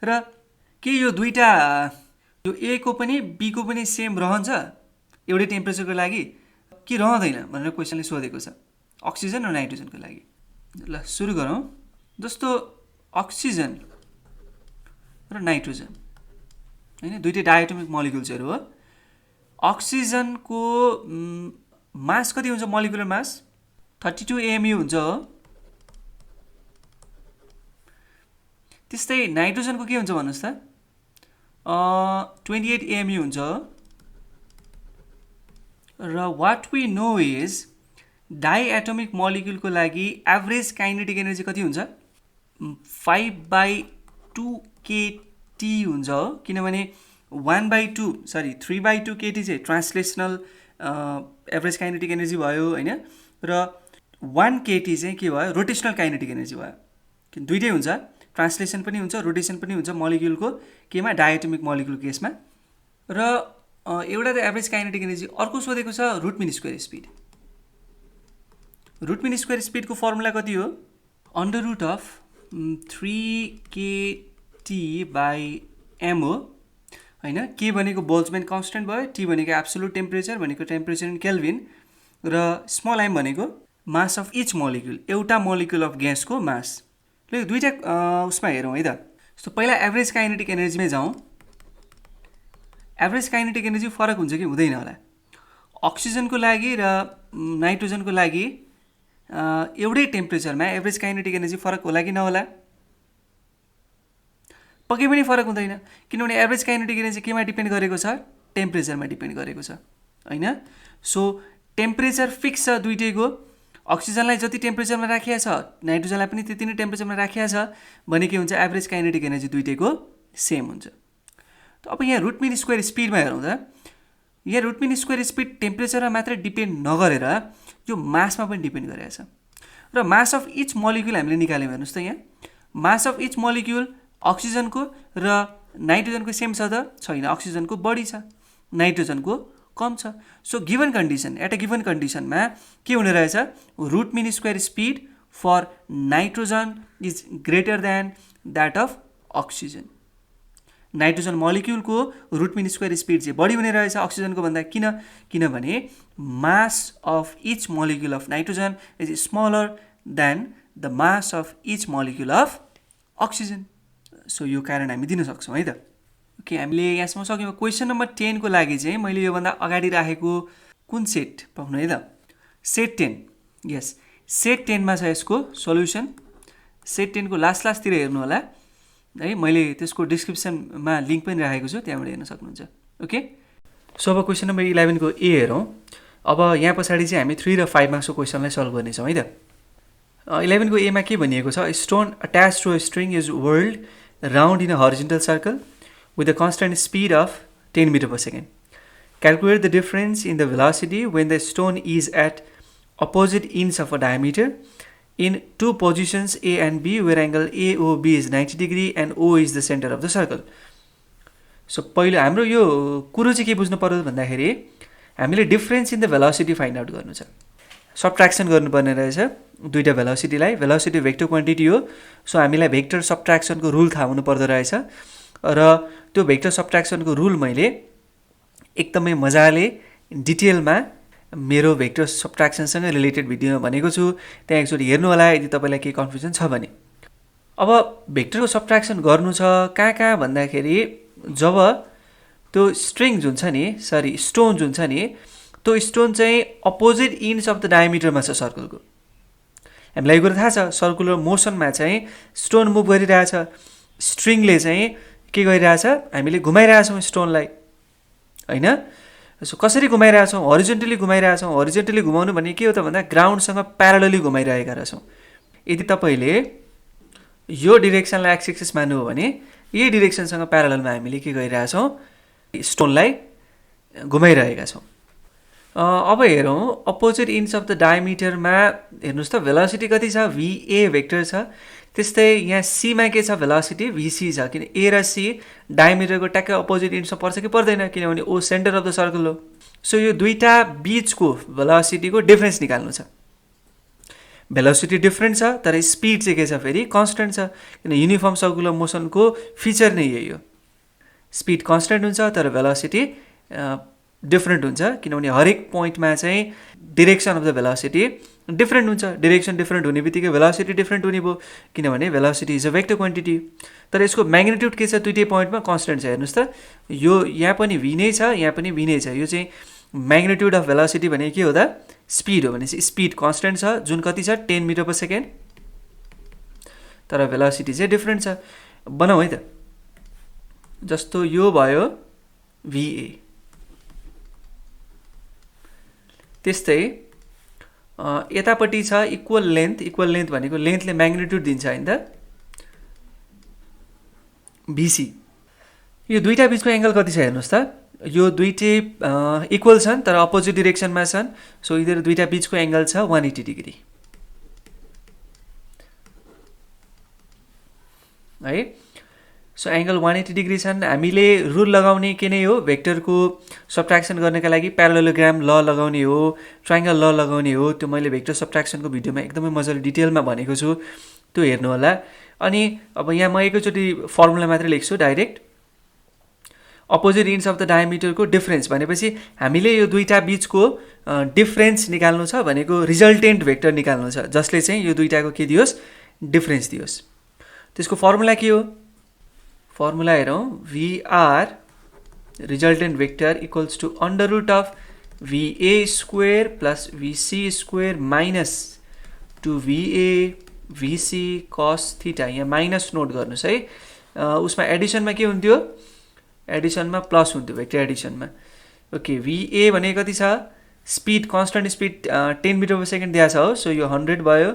र के यो दुईटा, यो ए को पनि बी को पनि सेम रहन्छ एउटै टेम्परेचरको लागि कि रहँदैन भनेर क्वेसनले सोधेको छ अक्सिजन र नाइट्रोजनको लागि। ल सुरु गरौँ। जस्तो अक्सिजन र नाइट्रोजन होइन, दुईटै डायटोमिक मलिक्युल्सहरू हो। अक्सिजनको मास कति हुन्छ, मोलिकुलर मास 32 AMU हुन्छ हो। त्यस्तै नाइट्रोजनको के हुन्छ भन्नुहोस् त, 28 AMU हुन्छ हो। र what we know is diatomic मलिक्युलको लागि एभरेज काइनेटिक एनर्जी कति हुन्छ, 5/2 kT हुन्छ हो। किनभने 3/2 kT चाहिँ ट्रान्सलेसनल एभरेज काइनेटिक एनर्जी भयो होइन, र 1 kT चाहिँ के भयो, रोटेसनल काइनेटिक एनर्जी भयो। किन दुइटै हुन्छ, ट्रान्सलेसन पनि हुन्छ रोटेसन पनि हुन्छ मलिक्युलको केमा, डायटोमिक मलिक्युल केसमा। र एउटा त एभरेज काइनेटिक एनर्जी, अर्को सोधेको छ root mean square speed. Root mean square स्पिडको फर्मुला कति हो, √3 kT/m हो होइन। के भनेको बोल्ट्जम्यान कन्स्टेन्ट भयो, टी भनेको एब्सोल्युट टेम्परेचर भनेको टेम्परेचर इन केल्भिन, र स्मल एम भनेको मास अफ इच मोलिक्युल, एउटा मोलिक्युल अफ ग्यासको मास। ल दुईवटा उसमा हेरौँ है त। सो पहिला एभरेज काइनेटिक एनर्जीमै जाउँ। एभरेज काइनेटिक एनर्जी फरक हुन्छ कि हुँदैन होला, अक्सिजनको लागि र नाइट्रोजनको लागि एउटै टेम्परेचरमा एभरेज काइनेटिक एनर्जी फरक होला कि नहोला, पक्कै पनि फरक हुँदैन। किनभने एभरेज काइनेटिक एनर्जी केमा डिपेन्ड गरेको छ, टेम्परेचरमा डिपेन्ड गरेको छ होइन। सो टेम्परेचर फिक्स छ दुइटैको, अक्सिजनलाई जति टेम्परेचरमा राखिया छ नाइट्रोजनलाई पनि त्यति नै टेम्परेचरमा राखिया छ भने के हुन्छ, एभरेज काइनेटिक एनर्जी दुइटैको सेम हुन्छ। त अब यहाँ रुट मिन स्क्वायर स्पिडमा हेरौँ त, यहाँ रुट मिन स्क्वायर स्पिड टेम्परेचरमा मात्र डिपेन्ड नगरेर यो मासमा पनि डिपेन्ड गरेको छ र मास अफ इच मोलिक्युल हामीले निकाल्यौँ हेर्नुहोस् त यहाँ मास अफ इच मोलिक्युल अक्सिजनको र नाइट्रोजनको सेम छ त छैन अक्सिजनको बढी छ नाइट्रोजनको कम छ so given condition at a given कन्डिसनमा के हुने रहेछ root mean square speed for nitrogen is greater than that of oxygen nitrogen मोलिक्युलको रुट मिन स्क्वायर स्पिड चाहिँ बढी हुने रहेछ अक्सिजनको भन्दा किनभने mass of each molecule of nitrogen is smaller than the mass of each molecule of oxygen so यो कारण हामी दिन सक्छौँ है त ओके हामीले यहाँसम्म सक्यौँ क्वेसन नम्बर 10 को लागि चाहिँ मैले योभन्दा अगाडि राखेको कुन सेट पाउनु है त सेट 10 यस सेट 10 मा छ यसको सोल्युसन सेट 10 को लास्टतिर हेर्नु होला है मैले त्यसको डिस्क्रिप्सनमा लिंक पनि राखेको छु त्यहाँबाट हेर्न सक्नुहुन्छ ओके सो अब क्वेसन नम्बर 11 को ए हेरौँ अब यहाँ पछाडि चाहिँ हामी 3 र 5 मार्क्सको क्वेसनलाई सल्भ गर्नेछौँ है त 11 को ए मा के भनिएको छ stone attached to a string is whirled round in a horizontal circle with a constant speed of 10 meter per second. Calculate the difference in the velocity when the stone is at opposite ends of a diameter in two positions A and B where angle AOB is 90 degree and O is the center of the circle. So पहिलो हाम्रो यो कुरो चाहिँ के बुझ्नु पर्यो भन्दाखेरि हामीले difference in the velocity find out गर्नु छ सबट्र्याक्सन गर्नुपर्ने रहेछ दुईटा भेलोसिटीलाई भेलोसिटी भेक्टर क्वान्टिटी हो सो हामीलाई भेक्टर सबट्र्याक्सनको रुल थाहा हुनु पर्दो रहेछ र त्यो भेक्टर सबट्र्याक्सनको रुल मैले एकदमै मजाले डिटेलमा मेरो भेक्टर सबट्र्याक्सनसँग रिलेटेड भिडियोमा भनेको छु त्यहाँ एकचोटि हेर्नु होला यदि तपाईँलाई केही कन्फ्युजन छ भने अब भेक्टरको सबट्र्याक्सन गर्नु छ कहाँ भन्दाखेरि जब त्यो स्ट्रिङ जुन छ नि स्टोन जुन छ नि त्यो स्टोन चाहिँ अपोजिट इन्ड्स अफ द डायमिटरमा छ सर्कलको हामीलाई यो कुरा थाहा छ सर्कुलर मोसनमा चाहिँ स्टोन मुभ गरिरहेछ स्ट्रिङले चाहिँ के गरिरहेछ हामीले घुमाइरहेछौँ स्टोनलाई हैन सो कसरी घुमाइरहेछौँ हरिजोन्टली घुमाइरहेछौँ हरिजोन्टली घुमाउनु भने के हो त भन्दा ग्राउन्डसँग प्यारलली घुमाइरहेका रहेछौँ यदि तपाईँले यो डिरेक्सनलाई एक्स एक्सिस मान्नु हो भने यही डिरेक्सनसँग प्यारललमा हामीले के गरिरहेछौँ स्टोनलाई घुमाइरहेका छौँ अब हेरौँ अपोजिट इन्ड्स अफ द डायमिटरमा हेर्नुहोस् त भेलोसिटी कति छ VA भेक्टर छ त्यस्तै यहाँ सीमा के छ भेलोसिटी VC छ किन ए र सी डायमिटरको ट्याक्कै अपोजिट इन्ड्समा पर्छ कि पर्दैन किनभने ओ सेन्टर अफ द सर्कल हो सो यो दुईटा बीचको भेलोसिटीको डिफरेन्स निकाल्नु छ भेलोसिटी डिफरेन्ट छ तर स्पिड चाहिँ के छ फेरि कन्स्टेन्ट छ किन युनिफर्म सर्कुलर मोसनको फिचर नै यही हो स्पिड कन्स्टेन्ट हुन्छ तर भेलोसिटी डिफरेन्ट हुन्छ किनभने हरेक पोइन्टमा चाहिँ direction of the velocity different हुन्छ डिरेक्सन डिफरेन्ट हुने बित्तिकै भेलोसिटी डिफरेन्ट हुने भयो किनभने velocity is a vector quantity तर यसको म्याग्निट्युड के छ दुईटै पोइन्टमा कन्स्टेन्ट छ हेर्नुहोस् त यो यहाँ पनि V नै छ यहाँ पनि V नै छ यो चाहिँ म्याग्निट्युड अफ भेलोसिटी भने के हो त स्पिड हो भनेपछि स्पिड कन्स्टेन्ट छ जुन कति छ 10 मिटर पर सेकेन्ड तर भेलोसिटी चाहिँ डिफरेन्ट छ बनाऊ है त जस्तो यो भयो VA त्यस्तै यतापट्टि छ इक्वल लेन्थ भनेको लेन्थले म्याग्निट्युड दिन्छ हैन त BC यो दुईटा बीचको एंगल कति छ हेर्नुस् त यो दुईटै इक्वल छन् तर अपोजिट डाइरेक्सनमा छन् सो यिनीहरु दुईटा बीचको एंगल छ 180 डिग्री है सो एंगल 180 डिग्री छन् हामीले रुल लगाउने के नै हो भेक्टरको सबट्र्याक्सन गर्नका लागि प्यारालेलोग्राम ल लगाउने हो ट्रायंगल ल लगाउने हो त्यो मैले भेक्टर सबट्र्याक्सनको भिडियोमा एकदमै मजाले डिटेलमा भनेको छु त्यो हेर्नु होला अनि अब यहाँ म एकैचोटी फर्मुला मात्र लेख्छु direct opposite ends of the डायमिटरको डिफरेन्स भनेपछि हामीले यो दुईटा बीचको डिफरेन्स निकाल्नु छ भनेको रिजल्टेन्ट भेक्टर निकाल्नु छ जसले चाहिँ यो दुईटाको के दियोस् डिफरेन्स दियोस् त्यसको फर्मुला के हो फर्मुला हेरौं VR resultant vector equals to under root of VA square plus VC square minus 2VA VC cos theta यहाँ माइनस नोट गर्नुस् है उसमा एडिसनमा के हुन्थ्यो एडिसनमा प्लस हुन्थ्यो भेक्टर एडिसनमा ओके VA भने कति छ speed constant speed 10 metre per second दिया छ हो सो यो 100 भयो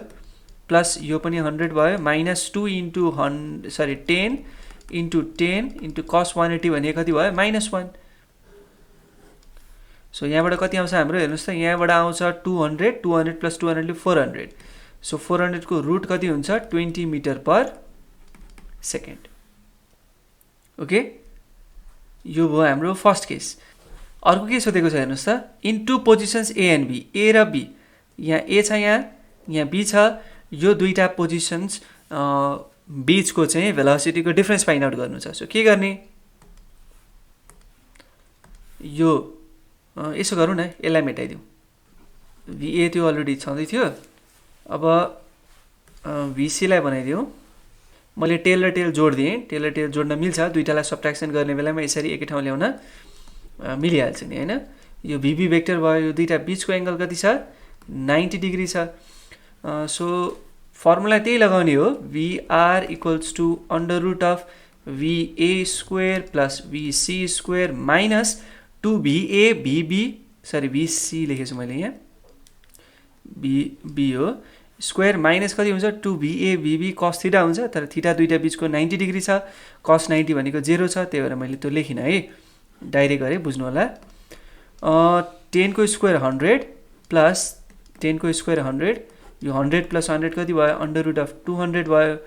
प्लस यो पनि 100 भयो minus 2 into 10 into 10 into cos 180 भने कति भयो -1 सो यहाँबाट कति आउँछ हाम्रो हेर्नुहोस् त, यहाँबाट आउँछ 200, 200 प्लस 200 ले 400. सो 400 को रुट कति हुन्छ 20 मिटर पर सेकेन्ड. ओके, यो भयो हाम्रो फर्स्ट केस. अर्को के सोधेको छ हेर्नुहोस् त, in two positions A and B, A र बी, यहाँ ए छ, यहाँ बी छ, यो दुईटा पोजिसन्स बीचको चाहिँ भेलोसिटीको डिफरेन्स फाइन्ड आउट गर्नु छ. सो के गर्ने, यो यसो गरौँ न, यसलाई मेटाइदिउँ. भिए त्यो अलरेडी छँदै थियो, अब भिसीलाई बनाइदिउँ. मैले टेल र टेल जोड दिएँ, टेल र टेल जोड्न मिल्छ, दुईटालाई सब्ट्र्याक्सन गर्ने बेलामा यसरी एकै ठाउँ ल्याउन मिलिहाल्छ नि हैन. यो भिबी भेक्टर भयो, यो दुईटा बीचको एंगल कति छ 90 डिग्री छ. सो फर्मुला त्यही लगाउने हो, VR equals to under root of VA square plus VC square minus 2va bb, sorry VC लेखेछु मैले यहाँ, b हो, स्क्वायर माइनस कति हुन्छ 2va bb cos थीटा हुन्छ, तर थीटा दुईटा बीचको 90 डिग्री छ, cos 90 भनेको 0 छ, त्यही भएर मैले त्यो लेखिन है, डाइरेक्ट गरे, बुझ्नु होला. 10 को स्क्वायर 100 प्लस 10 को स्क्वायर 100, यो 100 प्लस 100 कति भयो अंडर रुट अफ 200 भयो,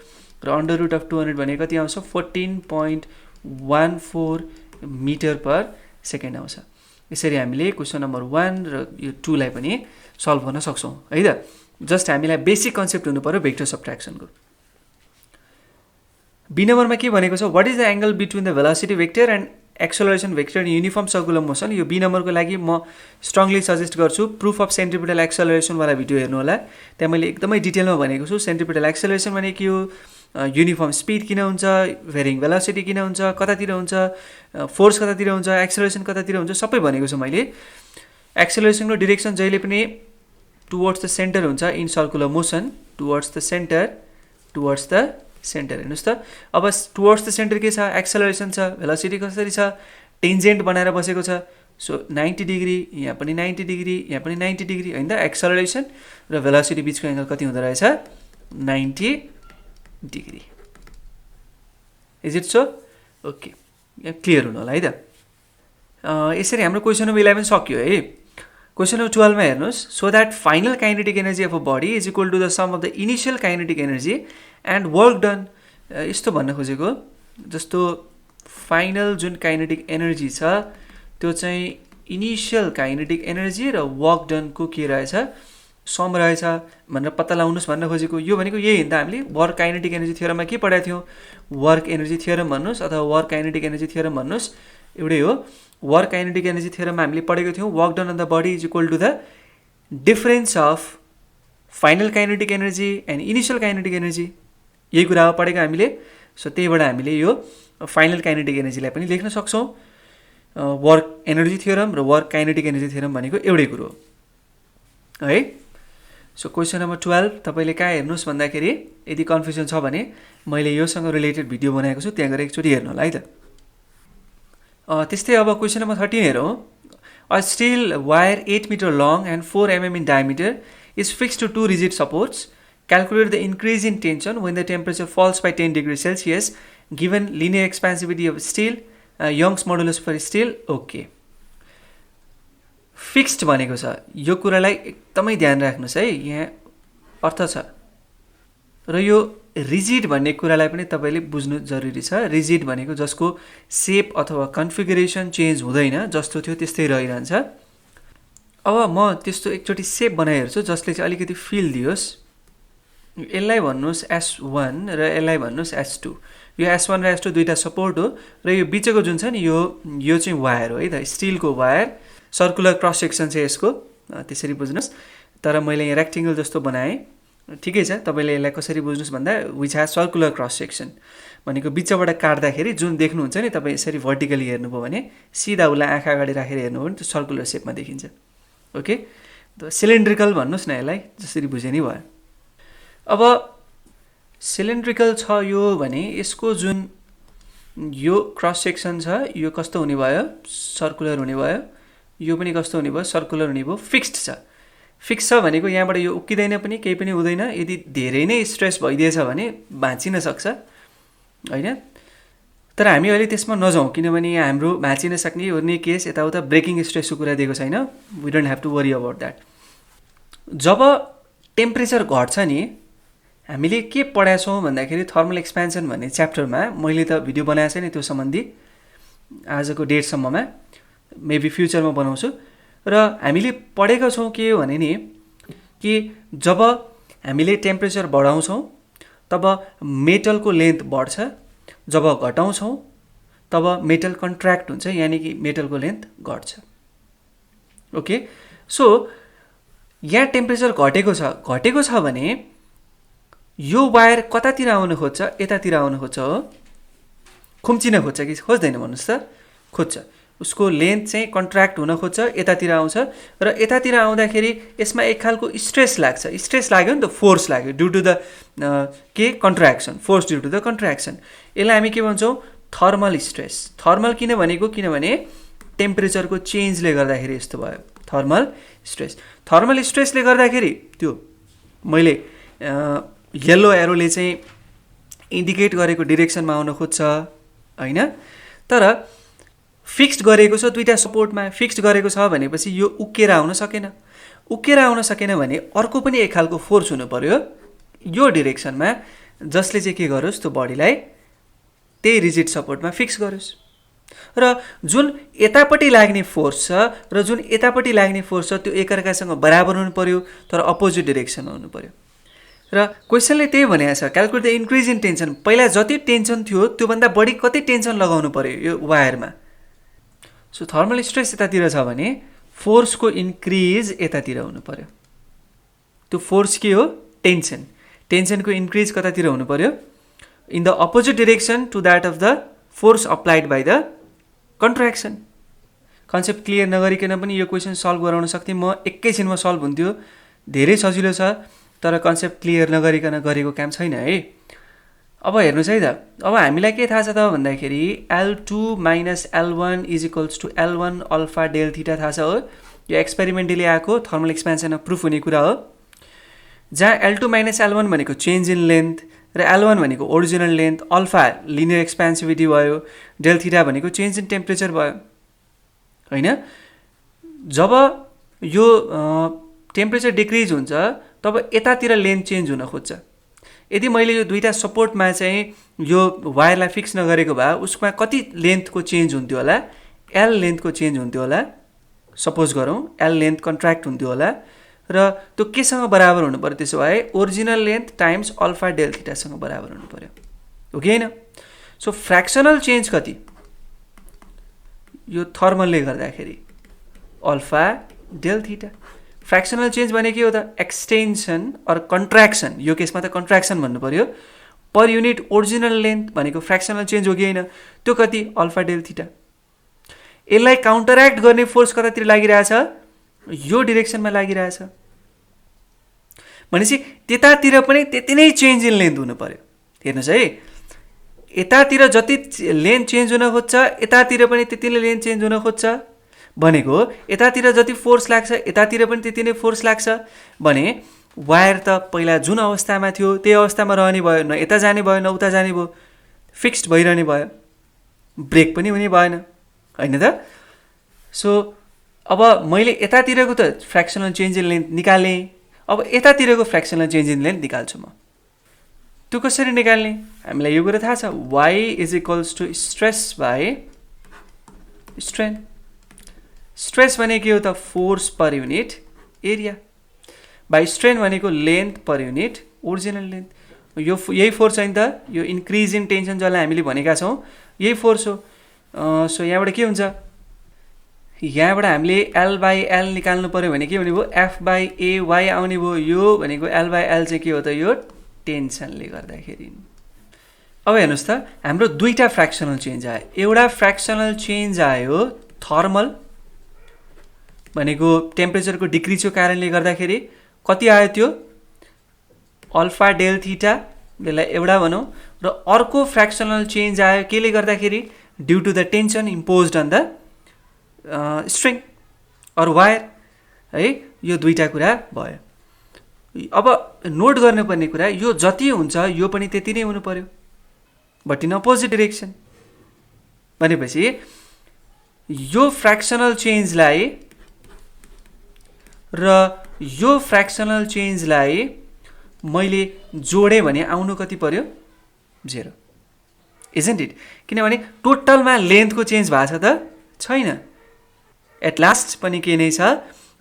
र अंडर रुट अफ 200 भनेको कति आउँछ 14.14 मिटर पर सेकेन्ड आउँछ. यसरी हामीले क्वेसन नम्बर 1 र यो 2 लाई पनि सल्भ गर्न सक्छौं है त. जस्ट हामीलाई बेसिक कन्सेप्ट हुनु पर्यो भेक्टर सब्ट्र्याक्सनको. बी नम्बरमा के भनेको छ, what is the angle between the velocity vector and acceleration vector in uniform circular motion. यो बी नम्बरको लागि म स्ट्रङली सजेस्ट गर्छु प्रुफ अफ सेन्ट्रिपिटल एक्सेलरेसन वाला भिडियो हेर्नु होला. त्यहाँ मैले एकदमै डिटेलमा भनेको छु सेन्ट्रिपिटल एक्सेलरेसन भने के हो, युनिफर्म स्पिड किन हुन्छ, भेरिङ भेलोसिटी किन हुन्छ, कतातिर हुन्छ, फोर्स कतातिर हुन्छ, एक्सेलरेसन कतातिर हुन्छ, सबै भनेको छु मैले. एक्सेलरेसनको डिरेक्सन जहिले पनि टुवर्ड्स द सेन्टर हुन्छ in circular motion, towards the centre, towards the centre. हेर्नुहोस् त, अब टुवर्ड्स द सेन्टर के छ, एक्सेलरेसन छ, भेलोसिटी कसरी छ, टेन्जेन्ट बनाएर बसेको छ. सो 90 डिग्री, यहाँ पनि 90 डिग्री, यहाँ पनि 90 डिग्री हैन त. एक्सेलरेसन र भेलोसिटी बीचको एंगल कति हुँदो रहेछ 90 degree. Is it so? Okay, यहाँ क्लियर हुनु होला है त. यसरी हाम्रो क्वेसन नम्बर 11 सक्यो है. क्वेसन नम्बर 12 मा हेर्नुहोस्, so that final kinetic energy of a body is equal to the sum of the initial kinetic energy and work done. यस्तो भन्न खोजेको, जस्तो फाइनल जुन काइनेटिक एनर्जी छ त्यो चाहिँ इनिशियल काइनेटिक एनर्जी र वर्क डनको के रहेछ सम रहेछ भनेर पत्ता लगाउनुस् भन्न खोजेको. यो भनेको यही हो नि त, हामीले वर्क काइनेटिक एनर्जी थ्योरममा के पढाएको थियौँ, वर्क एनर्जी थ्योरम भन्नुस् अथवा वर्क काइनेटिक एनर्जी थ्योरम भन्नुस्, एउटै हो. वर्क काइनेटिक एनर्जी थ्योरममा हामीले पढेको थियौँ work done on the body is equal to the difference of final kinetic energy and initial kinetic energy. यही कुरा हो पढेको हामीले. सो त्यहीबाट हामीले यो फाइनल काइनेटिक एनर्जीलाई पनि लेख्न सक्छौँ. वर्क एनर्जी थ्योरम र वर्क काइनेटिक एनर्जी थ्योरम भनेको एउटै कुरो हो है. सो क्वेसन नम्बर 12 तपाईँले कहाँ हेर्नुहोस् भन्दाखेरि, यदि कन्फ्युजन छ भने मैले योसँग रिलेटेड भिडियो बनाएको छु, त्यहाँ गएर एकचोटि हेर्नु होला है त. त्यस्तै अब क्वेसन नम्बर 13 हेरौँ. A steel wire 8 metre long and 4 mm in diameter is fixed to 2 rigid supports. Calculate the increase in tension when the temperature falls by 10 degrees Celsius given linear expansivity of steel, Young's modulus for steel. Okay. Fixed भनेको छ, यो कुरालाई एकदमै ध्यान राख्नुस् है, यहाँ अर्थ छ. र यो रिजिड भन्ने कुरालाई पनि तपाईले बुझ्नु जरुरी छ. रिजिड भनेको जसको शेप अथवा कन्फिगरेसन चेन्ज हुँदैन, जस्तो थियो त्यस्तै रहिरहन्छ. अब म त्यस्तो एकचोटि शेप बनाइहेर्छु जसले चाहिँ अलिकति फिल दियोस्. यसलाई भन्नुस् S1 र यसलाई भन्नुस् S2. यो S1 र S2 दुईटा सपोर्ट हो र यो बीचको जुन छ नि यो चाहिँ वायर हो है त, स्टिलको वायर. सर्कुलर क्रस सेक्सन चाहिँ यसको, त्यसरी बुझ्नुस्. तर मैले यहाँ रेक्टेंगल जस्तो बनाएँ, ठिकै छ. तपाईले यसलाई कसरी बुझ्नुस् भन्दा विच ह्याज सर्कुलर क्रस सेक्सन भनेको बीचबाट काट्दाखेरि जुन देख्नुहुन्छ नि तपाईँ यसरी भर्टिकली हेर्नुभयो भने, सिधा उसलाई आँखा अगाडि राखेर हेर्नुभयो भने त्यो सर्कुलर शेपमा देखिन्छ. ओके, त सिलिन्ड्रिकल भन्नुस् न यसलाई, जसरी बुझे नि भयो. अब सिलिन्ड्रिकल छ यो भने यसको जुन यो क्रस सेक्सन छ यो कस्तो हुने भयो, सर्कुलर हुने भयो. यो पनि कस्तो हुने भयो, सर्कुलर हुने भयो. फिक्स्ड छ. फिक्स छ भनेको यहाँबाट यो उक्किदैन पनि, केही पनि हुँदैन. यदि धेरै नै स्ट्रेस भइदिएछ भने भाँचिन सक्छ हैन. तर हामी अहिले त्यसमा नजाउँ, किनभने यहाँ हाम्रो भाँचिन सक्ने ओर्ने केस यताउता ब्रेकिङ स्ट्रेसको कुरा दिएको छैन। We don't have to worry about that. जब टेम्परेचर घट्छ नि, हामीले के पढाएछौँ भन्दाखेरि थर्मल एक्सपेन्सन भन्ने च्याप्टरमा, मैले त भिडियो बनाएको छैन त्यो सम्बन्धी आजको डेटसम्ममा, मेबी फ्युचरमा बनाउँछु। र हामीले पढेका छौँ के हो भने नि, कि जब हामीले टेम्परेचर बढाउँछौँ तब मेटलको लेन्थ बढ्छ, जब घटाउँछौँ तब मेटल कन्ट्र्याक्ट हुन्छ, यानि कि मेटलको लेन्थ घट्छ। ओके, सो यहाँ टेम्परेचर घटेको छ भने यो वायर कतातिर आउन खोज्छ? यतातिर आउन खोज्छ हो, खुम्चिन खोज्छ कि खोज्दैन भन्नुहोस् त? खोज्छ। उसको लेन्थ चाहिँ कन्ट्र्याक्ट हुन खोज्छ, यतातिर आउँछ। र यतातिर आउँदाखेरि यसमा एक खालको स्ट्रेस लाग्छ। स्ट्रेस लाग्यो नि त, फोर्स लाग्यो due to the contraction, force due to the contraction. यसलाई हामी के भन्छौँ? Thermal stress. थर्मल किन भनेको? किनभने टेम्परेचरको चेन्जले गर्दाखेरि यस्तो भयो, थर्मल स्ट्रेस। थर्मल स्ट्रेसले गर्दाखेरि त्यो मैले येल्लो एरोले चाहिँ इन्डिकेट गरेको डिरेक्सनमा आउन खोज्छ होइन। तर फिक्स्ड गरेको छ दुईवटा सपोर्टमा, फिक्स्ड गरेको छ भनेपछि यो उक्केर आउन सकेन। उक्केर आउन सकेन भने अर्को पनि एक खालको फोर्स हुनु पर्यो यो डिरेक्सनमा, जसले चाहिँ के गरोस्? त्यो बडीलाई त्यही रिजिड सपोर्टमा फिक्स गरोस्। र जुन यतापट्टि लाग्ने फोर्स छ र जुन यतापट्टि लाग्ने फोर्स छ त्यो एकअर्कासँग बराबर हुनु पर्यो, तर अपोजिट डिरेक्सनमा हुनु पर्यो। र क्वेसनले त्यही भनेको छ, calculate the increase in tension. पहिला जति टेन्सन थियो त्योभन्दा बढी कति टेन्सन लगाउनु पर्यो यो वायरमा। सो थर्मल स्ट्रेस यतातिर छ भने फोर्सको इन्क्रिज यतातिर हुनु पर्यो। त्यो फोर्स के हो? टेन्सन। टेन्सनको इन्क्रिज कतातिर हुनु पर्यो? In the opposite direction to that of the force applied by the contraction. Concept clear नगरिकन पनि यो क्वेसन सल्भ गराउन सक्थेँ म, एकैछिनमा सल्भ हुन्थ्यो। धेरै सजिलो छ, तर कन्सेप्ट क्लियर नगरिकन गरेको काम छैन है। अब हेर्नुहोस् है त, अब हामीलाई के थाहा छ त भन्दाखेरि L2 minus L1 is equals to L1 alpha del theta थाहा छ हो। यो एक्सपेरिमेन्टली आएको थर्मल एक्सपेन्सनमा प्रुफ हुने कुरा हो, जहाँ L2 माइनस L1 भनेको चेन्ज इन लेन्थ र L1 भनेको original length, alpha linear expansivity भयो, डेल थीटा भनेको चेन्ज इन टेम्परेचर भयो होइन। जब यो टेम्परेचर डिक्रिज हुन्छ तब यतातिर लेन्थ चेन्ज हुन खोज्छ। यदि मैले यो दुईवटा सपोर्टमा चाहिँ यो वायरलाई फिक्स नगरेको भए उसमा कति लेन्थको चेन्ज हुन्थ्यो होला? L लेन्थको चेन्ज हुन्थ्यो होला, सपोज गरौँ L लेन्थ कन्ट्र्याक्ट हुन्थ्यो होला। र त्यो केसँग बराबर हुनु पर्यो? त्यसो भए original length times alpha del थीटासँग बराबर हुनु पर्यो, हो कि होइन? सो फ्र्याक्सनल चेन्ज कति? यो थर्मलले गर्दाखेरि alpha del theta. Fractional change भने के हो त? Extension or contraction. यो केसमा त कन्ट्र्याक्सन भन्नु पर्यो। पर युनिट ओरिजिनल लेन्थ भनेको फ्र्याक्सनल चेन्ज हो कि होइन? त्यो कति? Alpha del theta. यसलाई काउन्टरएक्ट गर्ने फोर्स कतातिर लागिरहेछ? यो डिरेक्सनमा लागिरहेछ भनेपछि त्यतातिर पनि त्यति नै चेन्ज इन लेन्थ हुनु पर्यो। हेर्नुहोस् है, यतातिर जति लेन्थ चेन्ज हुन खोज्छ यतातिर पनि त्यति नै लेन्थ चेन्ज हुन खोज्छ भनेको यतातिर जति फोर्स लाग्छ यतातिर पनि त्यति नै फोर्स लाग्छ भने वायर त पहिला जुन अवस्थामा थियो त्यही अवस्थामा रहने भयो, न यता जाने भयो न उता जाने भयो, फिक्स्ड भइरहने भयो, ब्रेक पनि हुने भएन होइन त। सो अब मैले यतातिरको त फ्र्याक्सनल चेन्ज इन लेन्थ निकालेँ, अब यतातिरको फ्र्याक्सनल चेन्ज इन लेन्थ निकाल्छु म। त्यो कसरी निकाल्ने? हामीलाई यो कुरा थाहा छ, y is equals to stress by strain. Stress भनेको के हो त? Force per unit area by strain भनेको length per unit original length. यो यही फोर्स होइन त? यो इन्क्रिज इन टेन्सन जसलाई हामीले भनेका छौँ यही फोर्स हो। सो यहाँबाट के हुन्छ? यहाँबाट हामीले L बाई L निकाल्नु पर्यो भने के हुने भयो? F बाई AY आउने भयो। यो भनेको L बाई L चाहिँ के हो त? यो टेन्सनले गर्दाखेरि। अब हेर्नुहोस् त, हाम्रो दुईवटा फ्र्याक्सनल चेन्ज आयो। एउटा फ्र्याक्सनल चेन्ज आयो थर्मल भनेको टेम्परेचरको डिक्रिजको कारणले गर्दाखेरि, कति आयो त्यो? अल्फा डेल थीटा, यसलाई एउटा भनौँ। र अर्को फ्र्याक्सनल चेन्ज आयो केले गर्दाखेरि? Due to the tension imposed on the string or wire है। यो दुईवटा कुरा भयो। अब नोट गर्नुपर्ने कुरा, यो जति हुन्छ यो पनि त्यति नै हुनु पर्यो, बट इन अपोजिट डिरेक्सन भनेपछि यो फ्र्याक्सनल चेन्जलाई र यो फ्र्याक्सनल चेन्जलाई मैले जोडेँ भने आउनु कति पर्यो 0 इजन्ट इट किनभने टोटलमा लेन्थको चेन्ज भएको छ त छैन एट लास्ट पनि के नै छ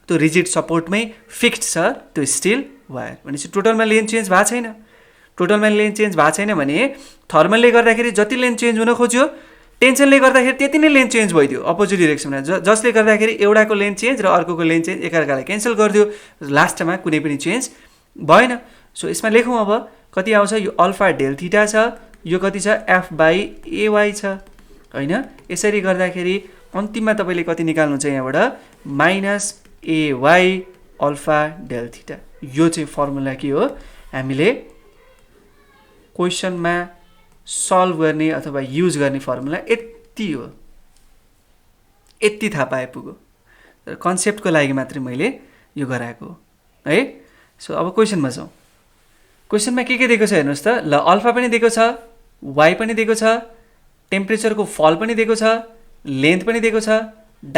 त्यो रिजिड सपोर्टमै फिक्स्ड छ त्यो स्टिल वायर भनेपछि टोटलमा लेन्थ चेन्ज भएको छैन टोटलमा लेन्थ चेन्ज भएको छैन भने थर्मलले गर्दाखेरि जति लेन्थ चेन्ज हुन खोज्यो टेन्सनले गर्दाखेरि त्यति नै लेन्थ चेन्ज भइदियो अपोजिट डिरेक्सनमा जसले गर्दाखेरि एउटाको लेन्थ चेन्ज र अर्कोको लेन्थ चेन्ज एकअर्कालाई क्यान्सल गरिदियो लास्टमा कुनै पनि चेन्ज भएन सो यसमा लेखौँ अब कति आउँछ यो अल्फा डेल थीटा छ यो कति छ f/ay छ हैन यसरी गर्दाखेरि अन्तिममा तपाईले कति निकाल्नुहुन्छ यहाँबाट -ay अल्फा डेल थीटा यो चाहिँ फर्मुला के हो हामीले क्वेशनमा सल्भ गर्ने अथवा युज गर्ने फर्मुला यति हो यति थाहा पाए पुग्यो तर कन्सेप्टको लागि मात्रै मैले यो गराएको है सो अब क्वेशनमा जाउँ क्वेशनमा के दिएको छ हेर्नुस् त ल अल्फा पनि दिएको छ y पनि दिएको छ टेम्परेचरको फल पनि दिएको छ लेन्थ पनि दिएको छ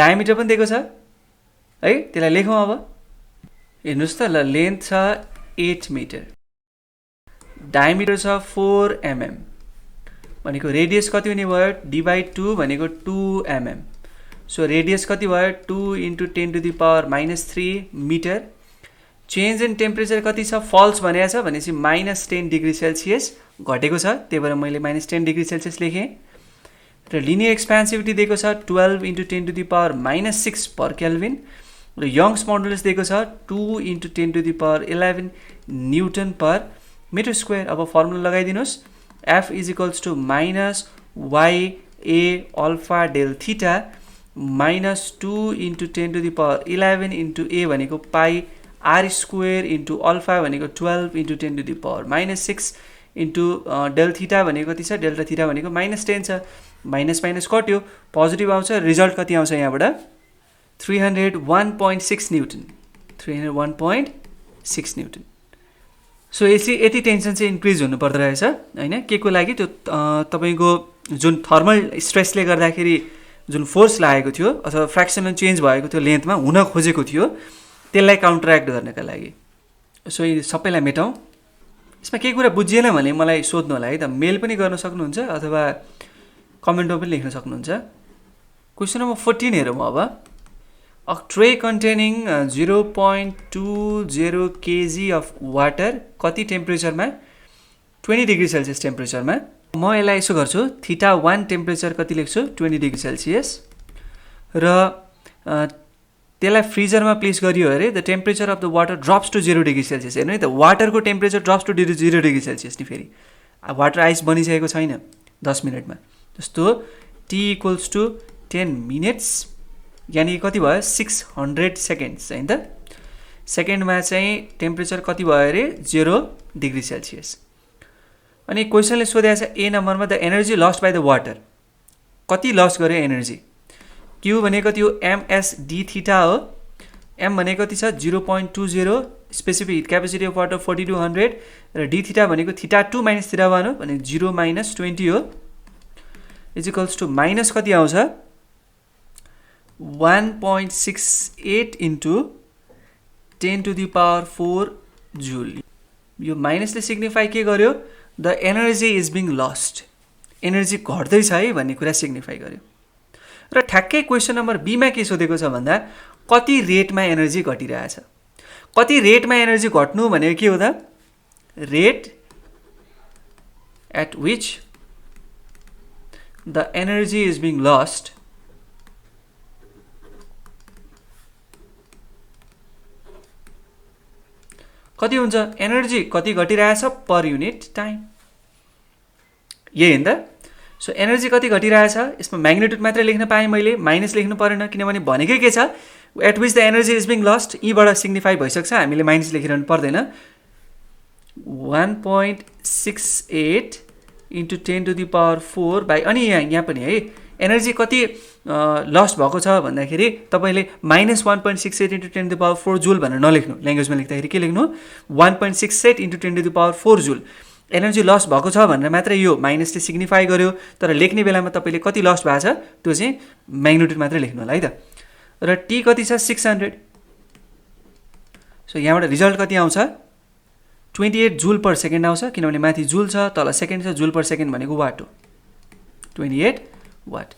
डायमिटर पनि दिएको छ है त्यसलाई लेखौँ अब हेर्नुस् त ल लेन्थ छ 8 मिटर डायमिटर छ 4 mm भनेको रेडियस कति हुने भयो d/2 भनेको 2 mm सो रेडियस कति भयो 2 × 10⁻³ मिटर चेन्ज इन टेम्परेचर कति छ फल्स भनेको छ भनेपछि -10 डिग्री सेल्सियस घटेको छ त्यही भएर मैले -10 डिग्री सेल्सियस लेखेँ र लिनियर एक्सपेन्सिभिटी दिएको छ 12 × 10⁻⁻6 पर केल्भिन र यङ्स मोडुलस दिएको छ 2 × 10⁻11 न्युटन पर मिटर स्क्वायर अब फर्मुला लगाइदिनुस् F is equals to -ya alpha del theta -2 × 10⁻11 into a भनेको pi r square into alpha भनेको 12 × 10⁻6 into डेल थीटा भनेको कति छ डेल्टा थीटा भनेको -10 छ माइनस कट्यो पोजिटिभ आउँछ रिजल्ट कति आउँछ यहाँबाट 301.6 न्युटन 301.6 न्युटन सो यति टेन्सन चाहिँ इन्क्रिज हुनु पर्दो रहेछ हैन के को लागि त्यो तपाईको जुन थर्मल स्ट्रेसले गर्दाखेरि जुन फोर्स लागेको थियो अथवा फ्र्याक्सनल चेन्ज भएको थियो लेन्थमा हुन खोजेको थियो त्यसलाई काउन्टरएक्ट गर्नका लागि सो यो सबैलाई मेटाउँ यसमा केही कुरा बुझिएन भने मलाई सोध्नु होला है त मेल पनि गर्न सक्नुहुन्छ अथवा कमेन्टमा पनि लेख्न सक्नुहुन्छ क्वेशन नम्बर 14 हेरौँ अब A tray containing 0.20 kg of water कति टेम्परेचरमा 20 डिग्री सेल्सियस टेम्परेचरमा म यसलाई यसो गर्छु θ1 टेम्परेचर कति लेख्छु 20 डिग्री सेल्सियस र त्यसलाई फ्रिजरमा प्लेस गरियो अरे the temperature of the water drops to 0 degree Celsius हेर्नु है त वाटरको temperature drops to 0 degree Celsius नि फेरि वाटर आइस बनिसकेको छैन 10 मिनटमा जस्तो t = 10 मिनट्स यानी कति भयो 600 सेकेन्ड्स हैन त सेकेन्डमा चाहिँ टेम्परेचर कति भयो अरे 0 डिग्री सेल्सियस अनि क्वेशनले सोधेको छ ए नम्बरमा the energy lost by the water कति लस्ट गर्यो एनर्जी Q भनेको कति हो ms d थीटा हो m भनेको कति छ 0.20 specific heat capacity of water 4200 र d थीटा भनेको θ2 - θ1 हो भने 0 - 20 हो इज इक्वल्स टु माइनस कति आउँछ 1.68 into 10⁴ जूल यो माइनसले सिग्निफाई के गर्यो the energy is being lost energy घट्दैछ है भन्ने कुरा सिग्निफाई गर्यो र ठ्याक्कै क्वेशन नम्बर बी मा के सोधेको छ भन्दा कति रेटमा एनर्जी घटिरहेछ कति रेटमा एनर्जी घट्नु भनेको के हो त rate at which the energy is being lost कति हुन्छ एनर्जी कति घटिरहेछ पर युनिट टाइम यही हैन त सो एनर्जी कति घटिरहेछ यसमा म्याग्निट्युड मात्र लेख्न पाएँ मैले माइनस लेख्नु परेन किनभने भनेकै के छ at which the energy is being lost यीबाट सिग्निफाई भइसक्छ हामीले माइनस लेखिरहनु पर्दैन 1.68 into 10⁴ बाई अनि यहाँ पनि है एनर्जी कति लस्ट भएको छ भन्दाखेरि तपाईले -1.68 into 10⁴ जूल भनेर नलेख्नु ल्याङ्ग्वेजमा लेख्दाखेरि के लेख्नु 1.68 into 10⁴ जूल एनर्जी लस भएको छ भनेर मात्रै यो माइनसले सिग्निफाई गर्यो, तर लेख्ने बेलामा तपाईँले कति लस भएको छ त्यो चाहिँ म्याग्निट्युड मात्रै लेख्नु होला है त। र टी कति छ 600। सो यहाँबाट रिजल्ट कति आउँछ 28 जुल पर सेकेन्ड आउँछ, किनभने माथि जुल छ तल सेकेन्ड छ, जुल पर सेकेन्ड भनेको वाट हो 28 वाट।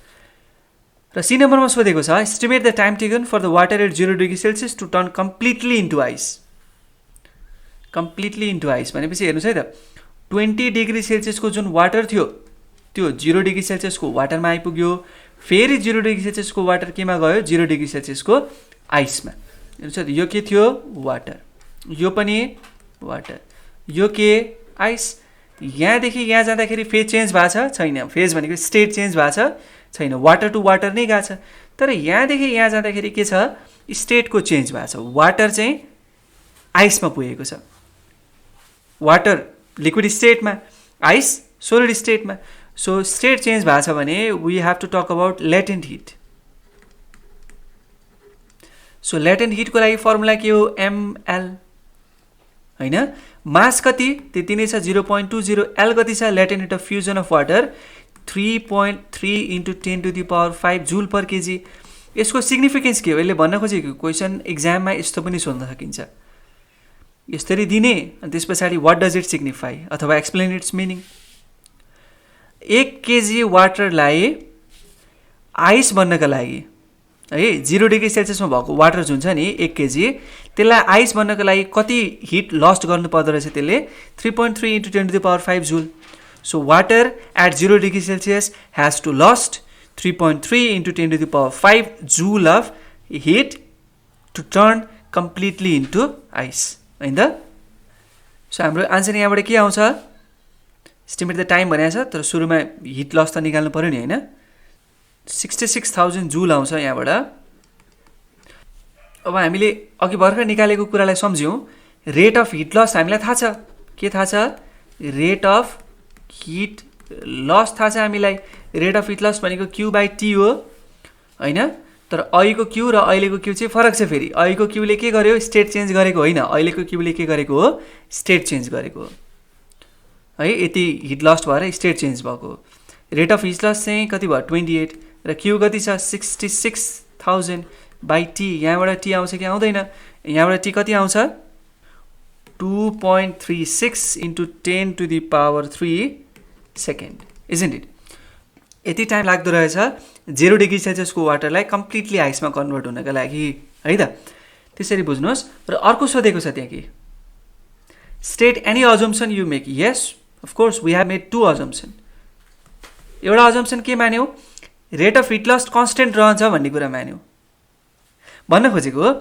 र सी नम्बरमा सोधेको छ estimate the time taken for the water at 0 degree Celsius to turn completely into ice. Completely into ice भनेपछि हेर्नुहोस् है त 20 डिग्री सेल्सियसको जुन वाटर थियो त्यो 0 डिग्री सेल्सियसको वाटरमा आइपुग्यो, फेरि 0 डिग्री सेल्सियसको वाटर केमा गयो 0 डिग्री सेल्सियसको आइसमा। हेर्नुहोस् यो के थियो वाटर, यो पनि वाटर, यो के आइस। यहाँदेखि यहाँ जाँदाखेरि फेज चेन्ज भएको छ छैन, फेज भनेको स्टेट चेन्ज भएको छ छैन, वाटर टु वाटर नै गएको छ। तर यहाँदेखि यहाँ जाँदाखेरि के छ स्टेटको चेन्ज भएको छ, वाटर चाहिँ आइसमा पुगेको छ, वाटर लिक्विड स्टेटमा, आइस सोलिड स्टेटमा। सो स्टेट चेन्ज भएको छ भने we have to talk about latent heat. So latent हिटको लागि फर्मुला के हो एमएल होइन, मास कति त्यति नै छ 0.20, एल कति छ latent heat of fusion of water 3.3 into 10⁵ joule per KG. यसको सिग्निफिकेन्स के हो, यसले भन्न खोजेको क्वेसन एक्जाममा यस्तो पनि सोध्न सकिन्छ, यसरी दिने अनि त्यस पछाडि वाट डज इट सिग्निफाई अथवा एक्सप्लेन इट्स मिनिङ। 1 केजी वाटरलाई आइस बन्नका लागि है 0 डिग्री सेल्सियसमा भएको वाटर जुन छ नि 1 केजी, त्यसलाई आइस बन्नको लागि कति हिट लस्ट गर्नु पर्दो रहेछ त्यसले 3.3 into 10⁵ joule. So water at 0 degree Celsius has to lost 3.3 into 10⁵ joule of heat to turn completely into ice होइन त। सो हाम्रो आन्सर यहाँबाट के आउँछ एस्टिमेट द टाइम भनेको छ, तर सुरुमा हिट लस त निकाल्नु पऱ्यो नि होइन, 66,000 जुल आउँछ यहाँबाट। अब हामीले अघि भर्खर निकालेको कुरालाई सम्झ्यौँ, रेट अफ हिट लस हामीलाई थाहा छ, के थाहा छ रेट अफ हिट लस थाहा छ हामीलाई। रेट अफ हिट लस भनेको Q/T हो होइन, तर अहिलेको क्यू र अहिलेको क्यू चाहिँ फरक छ। फेरि अहिलेको क्यूले के गर्यो स्टेट चेन्ज गरेको होइन, अहिलेको क्यूले के गरेको हो स्टेट चेन्ज गरेको हो है, यति हिट लस्ट भएर स्टेट चेन्ज भएको। रेट अफ हिट लस चाहिँ कति भयो 28 र क्यू कति छ 66,000/T। यहाँबाट टी आउँछ कि आउँदैन, यहाँबाट टी कति आउँछ 2.36 इन्टु 10⁵ सेकेन्ड, इजन्ट इट। यति टाइम लाग्दो रहेछ 0 डिग्री सेल्सियसको वाटरलाई कम्प्लिटली आइसमा कन्भर्ट हुनका लागि है त, त्यसरी बुझ्नुहोस्। र अर्को सोधेको छ त्यहाँ कि state any assumption you make. Yes of course we have made 2 assumption. एउटा अजम्सन के मान्यौ rate of heat loss constant रहन्छ भन्ने कुरा मान्यौ। भन्न खोजेको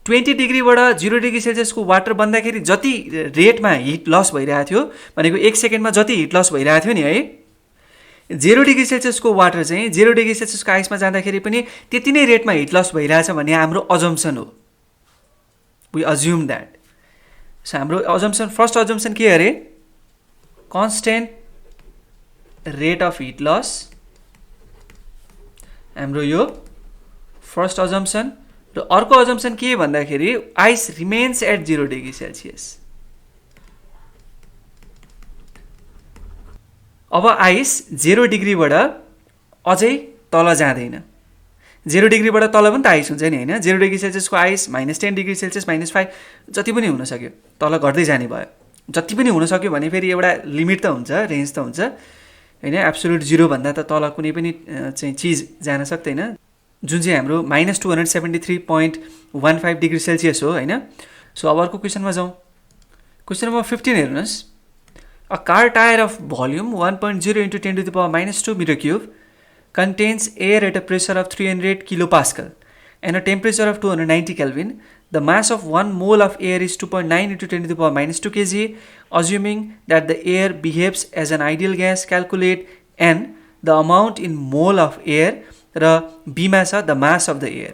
20 डिग्रीबाट 0 डिग्री सेल्सियसको वाटर बन्दाखेरि जति रेटमा हिट लस भइरहेको थियो भनेको 1 सेकेन्डमा जति हिट लस भइरहेको थियो नि है, 0 डिग्री सेल्सियसको वाटर चाहिँ 0 डिग्री सेल्सियसको आइसमा जाँदाखेरि पनि त्यति नै रेटमा हिट लस भइरहेछ भन्ने हाम्रो अजम्सन हो, वी अज्युम द्याट। सो हाम्रो अजम्सन फर्स्ट अजम्सन के अरे constant rate of heat loss, हाम्रो यो फर्स्ट अजम्सन। र अर्को अजम्सन के भन्दाखेरि ice remains at 0 degree Celsius. अब आइस 0 डिग्रीबाट अझै तल जाँदैन, 0 डिग्रीबाट तल पनि त आइस हुन्छ नि होइन, 0 डिग्री सेल्सियसको आइस -10 डिग्री सेल्सियस -5 जति पनि हुन सक्यो, तल घट्दै जाने भयो। जति पनि हुन सक्यो भने फेरि एउटा लिमिट त हुन्छ, रेन्ज त हुन्छ होइन, एब्सोल्युट 0 भन्दा त तल कुनै पनि चाहिँ चिज जान सक्दैन, जुन चाहिँ हाम्रो -273.15 डिग्री सेल्सियस हो होइन। सो अब अर्को क्वेसनमा जाउँ। क्वेसन नम्बर 15 हेर्नुहोस्। A car tire of volume 1.0 into 10⁻² meter cube contains air at a pressure of 300 kilopascal and a temperature of 290 Kelvin. The mass of 1 mole of air is 2.9 into 10⁻² kg. Assuming that the air behaves as an ideal gas, calculate N, the amount in mole of air, र B मा छ the mass of the air.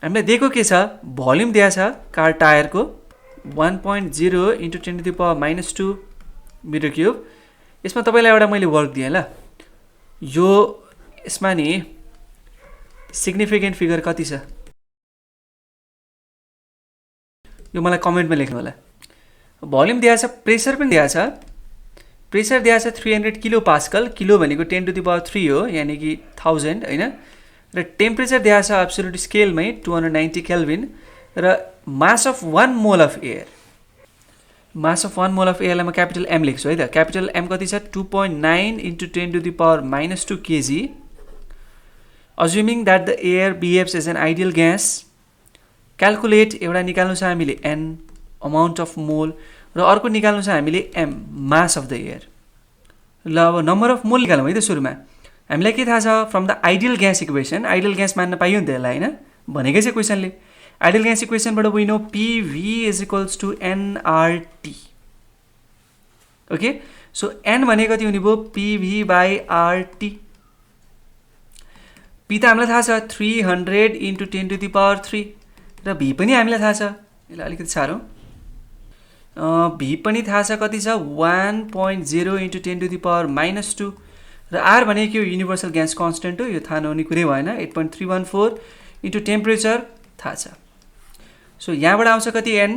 हामीलाई दिएको के छ volume दिएको छ car टायरको 1.0 into 10⁻² metre cube. यसमा तपाईलाई एउटा मैले वर्क दिएँ ल, यो यसमा नि सिग्निफिकेन्ट फिगर कति छ यो मलाई कमेन्टमा लेख्नु होला। भोल्युम दिएको छ, प्रेसर पनि दिएको छ, प्रेसर दिएको छ 300 किलो पास्कल, किलो भनेको 10⁻³ हो, यानि कि 1000 हैन। र टेम्परेचर दिएको छ एब्सोल्युट स्केलमै 290 केल्भिन, र मास of 1 mole of air, mass of 1 mole of एयरलाई म क्यापिटल एम लेख्छु है त। क्यापिटल एम कति छ 2.9 × 10⁻² kg, assuming that the air behaves as an ideal gas. Calculate एउटा निकाल्नु छ हामीले n अमाउन्ट अफ मोल, र अर्को निकाल्नु छ हामीले m mass of the air. ल अब नम्बर अफ मोल निकालौँ है त। सुरुमा हामीलाई के थाहा छ from the ideal gas equation, ideal gas मान्न पाइयो नि त यसलाई हैन, भनेकै छ क्वेसनले। आइडियल ग्यास इक्वेसनबाट we know PV = nRT। Okay, सो n भनेको कति हुने भयो PV/RT। P त हामीलाई थाहा छ 300 × 10⁻³ र V पनि हामीलाई थाहा छ, यसलाई अलिकति साह्रो। V पनि थाहा छ कति छ 1.0 × 10⁻², र R भनेको के हो युनिभर्सल ग्यास कन्स्टेन्ट हो, यो थाहा नहुने कुरै भएन। 8.314 × टेम्परेचर थाहा छ। सो यहाँबाट आउँछ कति n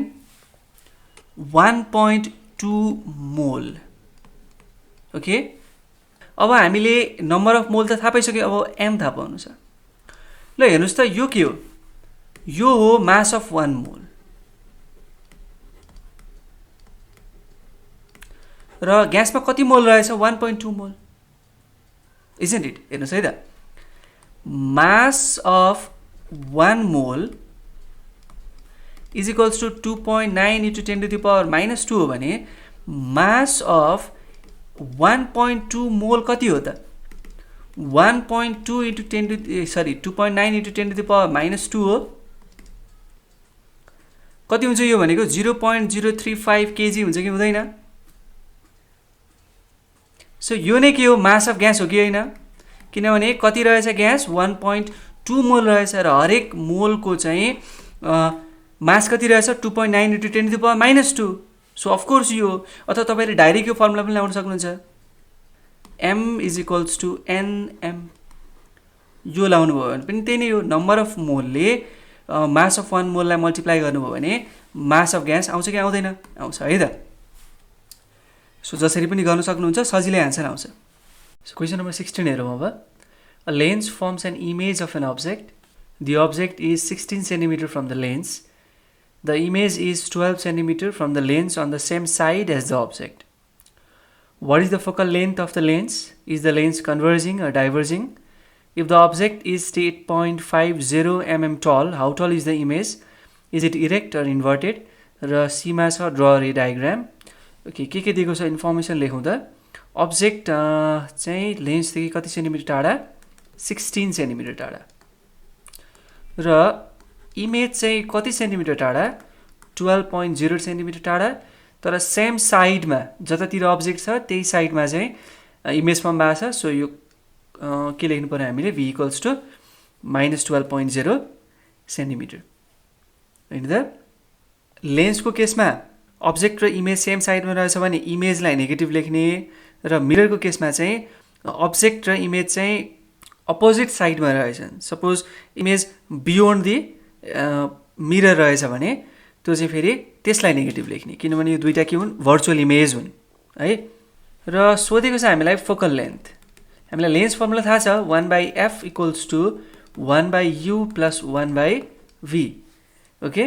1.2 मोल। ओके, अब हामीले नम्बर अफ मोल त थाहा पाइसक्यो, अब m थाहा पाउनु छ। ल हेर्नुस् त यो के हो, यो हो मास अफ 1 मोल, र ग्यासमा कति मोल रहेछ 1.2 मोल, isn't it? हेर्नुस् है त, मास अफ 1 मोल = 2.9 × 10⁻² हो भने मास अफ 1.2 मोल कति हो त 1.2 × 2.9 × 10⁻² हो। कति हुन्छ यो भनेको 0.035 kg हुन्छ कि हुँदैन। सो यो नै के हो मास अफ ग्यास हो कि होइन, किनभने कति रहेछ ग्यास 1.2 मोल रहेछ, र हरेक मोलको चाहिँ मास कति रहेछ 2.9 × 10⁻²। सो अफकोर्स यो, अथवा तपाईँले डाइरेक्ट यो फर्मुला पनि ल्याउन सक्नुहुन्छ, m = nm। यो लाउनु भयो भने पनि त्यही नै हो, नम्बर अफ मोलले मास अफ 1 मोललाई मल्टिप्लाई गर्नुभयो भने मास अफ ग्यास आउँछ कि आउँदैन, आउँछ है त। सो जसरी पनि गर्न सक्नुहुन्छ, सजिलै आन्सर आउँछ। सो क्वेसन नम्बर 16 हेरौँ अब। A lens forms an image of an object, the object is 16 centimetre from the lens, the image is 12 centimeter from the lens on the same side as the object. What is the focal length of the lens? Is the lens converging or diverging? If the object is 8.50 mm tall, how tall is the image? Is it erect or inverted? र सीमा छ draw a diagram. Okay, के दिएको छ information लेखौँ त। Object चाहिँ लेन्सदेखि कति centimetre टाढा 16 सेन्टिमिटर टाढा, र इमेज चाहिँ कति सेन्टिमिटर टाढा 12.0 सेन्टिमिटर टाढा, तर सेम साइडमा जतातिर अब्जेक्ट छ त्यही साइडमा चाहिँ इमेज फर्म भएको छ। सो यो के लेख्नु पर्यो हामीले V = -12.0 सेन्टिमिटर होइन त। लेन्सको केसमा अब्जेक्ट र इमेज सेम साइडमा रहेछ भने इमेजलाई नेगेटिभ लेख्ने, र मिररको केसमा चाहिँ अब्जेक्ट र इमेज चाहिँ अपोजिट साइडमा रहेछन्। Suppose image beyond the mirror रहेछ भने त्यो चाहिँ फेरि त्यसलाई नेगेटिभ लेख्ने, किनभने यो दुईटा के हुन् भर्चुअल इमेज हुन् है। र सोधेको छ हामीलाई फोकल लेन्थ, हामीलाई लेन्स फर्मुला थाहा छ 1/f = 1/u + 1/v। ओके,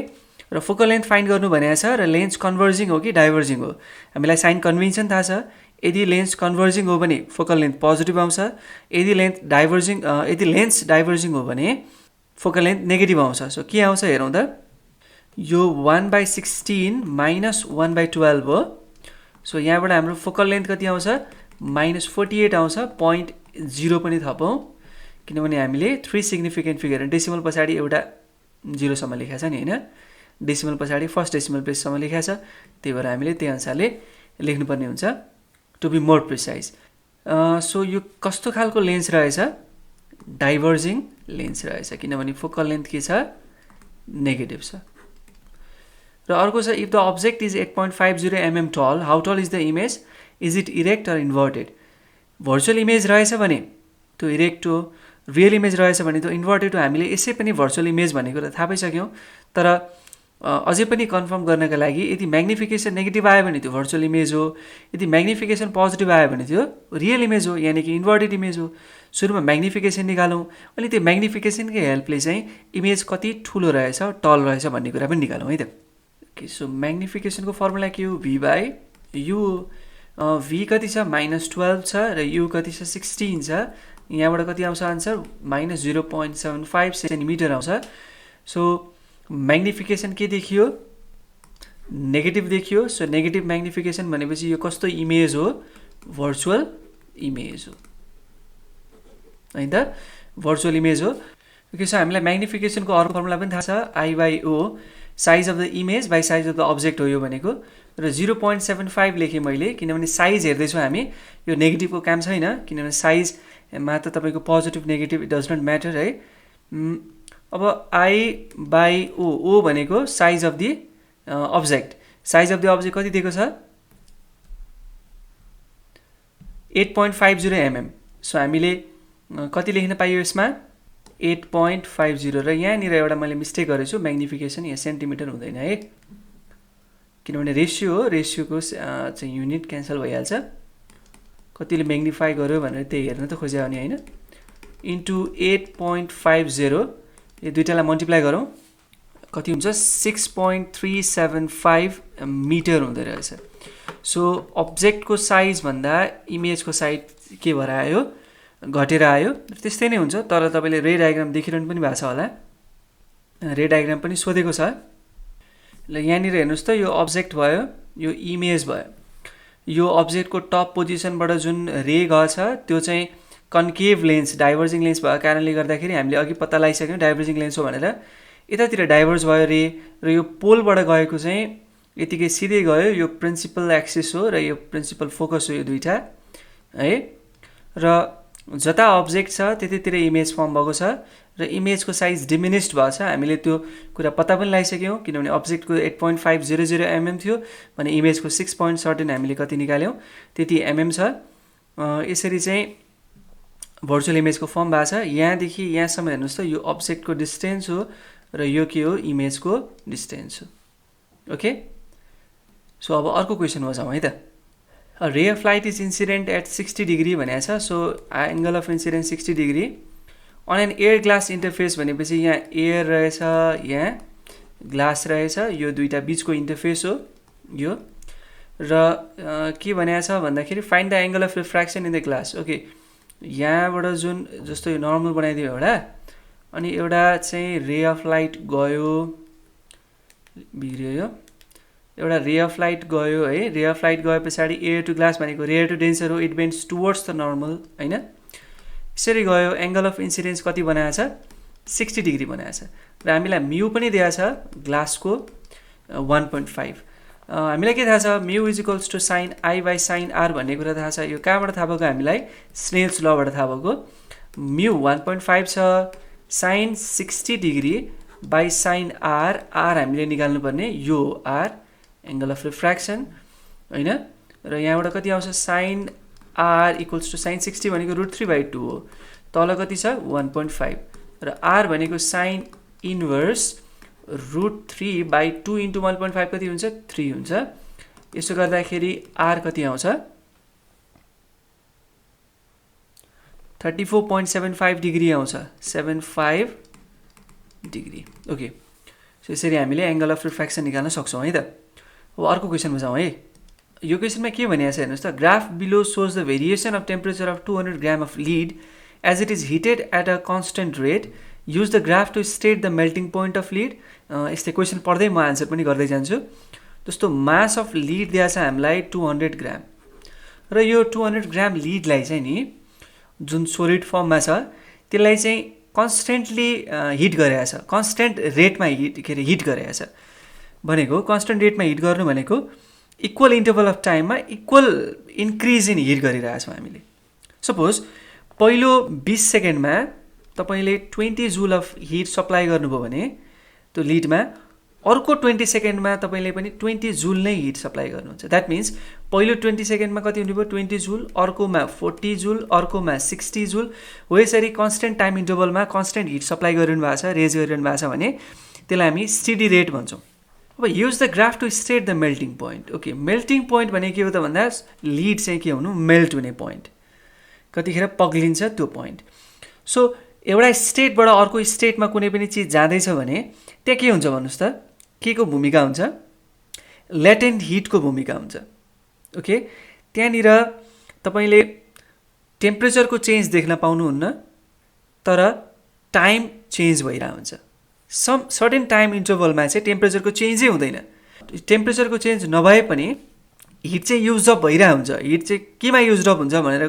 र फोकल लेन्थ फाइन्ड गर्नु भनेको छ, र लेन्स कन्भर्जिङ हो कि डाइभर्जिङ हो हामीलाई साइन कन्भेन्सन थाहा छ। यदि लेन्स कन्भर्जिङ हो भने फोकल लेन्थ पोजिटिभ आउँछ, यदि लेन्स डाइभर्जिङ हो भने फोकल लेन्थ नेगेटिभ आउँछ। सो के आउँछ हेरौँ त, यो 1/16 - 1/12 हो। सो यहाँबाट हाम्रो फोकल लेन्थ कति आउँछ -48 आउँछ। 0.0 पनि थपौँ, किनभने हामीले 3 सिग्निफिकेन्ट फिगर डेसिमल पछाडि एउटा 0 सम्म लेखेको छ नि होइन, डेसिमल पछाडि फर्स्ट डेसिमल प्लेससम्म लेखेको छ, त्यही भएर हामीले त्यही अनुसारले लेख्नुपर्ने हुन्छ to be more precise. So यो कस्तो खालको लेन्स रहेछ डाइभर्जिङ लेन्स रहेछ, किनभने फोकल लेन्थ के छ नेगेटिभ छ। र अर्को छ if the object is 8.50 mm tall, how tall is the image? Is it erect or inverted? Virtual image रहेछ भने त्यो इरेक्ट हो, रियल इमेज रहेछ भने त्यो इन्भर्टेड हो। हामीले यसै पनि भर्चुअल इमेज भनेको त थाहा पाइसक्यौँ, तर अझै पनि कन्फर्म गर्नका लागि यदि म्याग्निफिकेसन नेगेटिभ आयो भने त्यो भर्चुअल इमेज हो, यदि म्याग्निफिकेसन पोजिटिभ आयो भने त्यो रियल इमेज हो, यानि कि इन्भर्टेड इमेज हो। सुरुमा म्याग्निफिकेसन निकालौँ, अनि त्यो म्याग्निफिकेसनकै हेल्पले चाहिँ इमेज कति ठुलो रहेछ, टल रहेछ भन्ने कुरा पनि निकालौँ है त। ओके, सो म्याग्निफिकेसनको फर्मुला के हो? भी बाई यु। भी कति छ? -12 छ र यु कति छ? 16 छ। यहाँबाट कति आउँछ आन्सर? -0.75 सेन्टिमिटर आउँछ। सो म्याग्निफिकेसन के देखियो? नेगेटिभ देखियो। सो नेगेटिभ म्याग्निफिकेसन भनेपछि यो कस्तो इमेज हो? भर्चुअल इमेज हो है त, भर्चुअल इमेज हो। ओके, सो हामीलाई म्याग्निफिकेसनको अर्को फर्मुला पनि थाहा छ, I/O, size of the image by size of the object हो यो भनेको। र 0.75 लेखेँ मैले, किनभने साइज हेर्दैछौँ हामी, यो नेगेटिभको काम छैन, किनभने साइजमा त तपाईँको positive negative it does not matter है। अब I/O, O भनेको size of the object. Size of the object कति दिएको छ? 8.50 mm। सो हामीले कति लेख्न पाइयो यसमा? 8.50। र यहाँनिर एउटा मैले मिस्टेक गरेको छु, म्याग्निफिकेसन यहाँ सेन्टिमिटर हुँदैन है, किनभने रेसियो हो, रेसियोको चाहिँ युनिट क्यान्सल भइहाल्छ। कतिले म्याग्निफाई गर्यो भनेर त्यही हेर्न त खोज्यो भने होइन, इन्टु 8.50, यो दुइटालाई मल्टिप्लाई गरौँ, कति हुन्छ? 6.375 मिटर हुँदो रहेछ। सो अब्जेक्टको साइजभन्दा इमेजको साइज के भएर आयो? घटेर आयो। त्यस्तै नै हुन्छ, तर तपाईँले रे डायग्राम देखिरहनु पनि भएको छ होला, रे डायग्राम पनि सोधेको छ। ल यहाँनिर हेर्नुहोस् त, यो अब्जेक्ट भयो, यो इमेज भयो। यो अब्जेक्टको टप पोजिसनबाट जुन रे गएछ त्यो चाहिँ कन्केभ लेन्स, डाइभर्जिङ लेन्स भएको कारणले गर्दाखेरि हामीले अघि पत्ता लगाइसक्यौँ डाइभर्जिङ लेन्स हो भनेर। यतातिर डाइभर्ज भयो रे, र यो पोलबाट गएको चाहिँ यतिकै सिधै गयो, यो प्रिन्सिपल एक्सिस हो र यो प्रिन्सिपल फोकस हो, यो दुईटा है। र जता अब्जेक्ट छ त्यतैतिर इमेज फर्म भएको छ, र इमेजको साइज डिमिनिस्ड भएको छ। हामीले त्यो कुरा पत्ता पनि लगाइसक्यौँ, किनभने अब्जेक्टको 8.500 mm थियो भने इमेजको 6.13 हामीले कति निकाल्यौँ? त्यति mm छ। यसरी चाहिँ भर्चुअल इमेजको फर्म भएको छ। यहाँदेखि यहाँसम्म हेर्नुहोस् त, यो अब्जेक्टको डिस्टेन्स हो र यो के हो? इमेजको डिस्टेन्स हो। ओके, सो अब अर्को क्वेसनमा जाउँ है त। A ray of light is incident at 60 degree भनेको छ। So angle of incidence 60 degree on an air glass interface भनेपछि यहाँ एयर रहेछ, यहाँ ग्लास रहेछ, यो दुईटा बिचको इन्टरफेस हो यो। र के भनेको छ भन्दाखेरि find the angle of refraction in the glass. Okay, यहाँबाट जुन जस्तो यो नर्मल बनाइदियो एउटा, अनि एउटा चाहिँ रे अफ लाइट गयो, बिग्रियो यो, एउटा रे अफ लाइट गयो है। रे अफ लाइट गए पछाडि एयर टु ग्लास भनेको रेयर टु डेन्सर हो, इट बेन्ड्स टुवर्ड्स द नर्मल होइन। यसरी गयो, एङ्गल अफ इन्सिडेन्स कति बनाएको छ? 60 डिग्री बनाएको छ। र हामीलाई म्यू पनि दिएको छ ग्लासको 1.5। हामीलाई के थाहा छ? Mu is equals to sine I by sine R भन्ने कुरा थाहा छ। यो कहाँबाट थाहा भएको? हामीलाई स्नेल्स लबाट थाहा भएको। म्यू 1.5 छ, sine 60 degree by sine R, R हामीले निकाल्नुपर्ने यो R एङ्गल अफ रिफ्र्याक्सन होइन। र यहाँबाट कति आउँछ? Sine R equals to sine 60 भनेको √3/2 हो, तल कति छ? 1.5, र R भनेको साइन इन्भर्स √3/2 इन्टु 1.5 कति हुन्छ? 3 हुन्छ। यसो गर्दाखेरि R कति आउँछ? 34.75 डिग्री आउँछ, 75 डिग्री। ओके, सो यसरी हामीले एङ्गल अफ रिफ्र्याक्सन निकाल्न सक्छौँ है त। अब अर्को क्वेसनमा जाउँ है। यो क्वेसनमा के भनेको छ हेर्नुहोस् त, graph below shows the variation of temperature of 200 gram of lead as it is heated at a constant rate, use the graph to state the melting point of lead. यस्तै क्वेसन पढ्दै म आन्सर पनि गर्दै जान्छु। जस्तो mass of lead दिएको छ हामीलाई 200 ग्राम, र यो 200 ग्राम लिडलाई चाहिँ नि जुन सोलिड फर्ममा छ त्यसलाई चाहिँ कन्स्टेन्टली हिट गरेको छ, कन्स्टेन्ट रेटमा हिट गरेको छ भनेको। कन्स्टेन्ट रेटमा हिट गर्नु भनेको इक्वल इन्टरभल अफ टाइममा इक्वल इन्क्रिज इन हिट गरिरहेछौँ हामीले। सपोज पहिलो 20 सेकेन्डमा तपाईँले 20 जुल अफ हिट सप्लाई गर्नुभयो भने त्यो लिडमा, अर्को 20 सेकेन्डमा तपाईँले पनि 20 जुल नै हिट सप्लाई गर्नुहुन्छ। द्याट मिन्स पहिलो 20 सेकेन्डमा कति हुनुभयो? 20 जुल, अर्कोमा 40 जुल, अर्कोमा 60 जुल, हो यसरी कन्स्टेन्ट टाइम इन्टरभलमा कन्स्टेन्ट हिट सप्लाई गरिरहनु भएको छ, रेज गरिरहनु भएको छ भने त्यसलाई हामी स्टेडी रेट भन्छौँ। अब use the graph to state the melting point. Okay, melting point भने के हो त भन्दा लिड चाहिँ के हुनु, मेल्ट हुने पोइन्ट, कतिखेर पग्लिन्छ त्यो पोइन्ट. सो एउटा स्टेटबाट अर्को स्टेटमा कुनै पनि चिज जाँदैछ भने त्यहाँ के हुन्छ भन्नुहोस् त, के को भूमिका हुन्छ, लेटेन्ट हिटको भूमिका हुन्छ. ओके, त्यहाँनिर तपाईँले टेम्परेचरको चेन्ज देख्न पाउनुहुन्न, तर टाइम चेन्ज भइरहेको हुन्छ. सम सर्टेन टाइम इन्टरभलमा चाहिँ टेम्परेचरको चेन्जै हुँदैन. टेम्परेचरको चेन्ज नभए पनि हिट चाहिँ युज अप भइरहेको हुन्छ. हिट चाहिँ केमा युज अप हुन्छ भनेर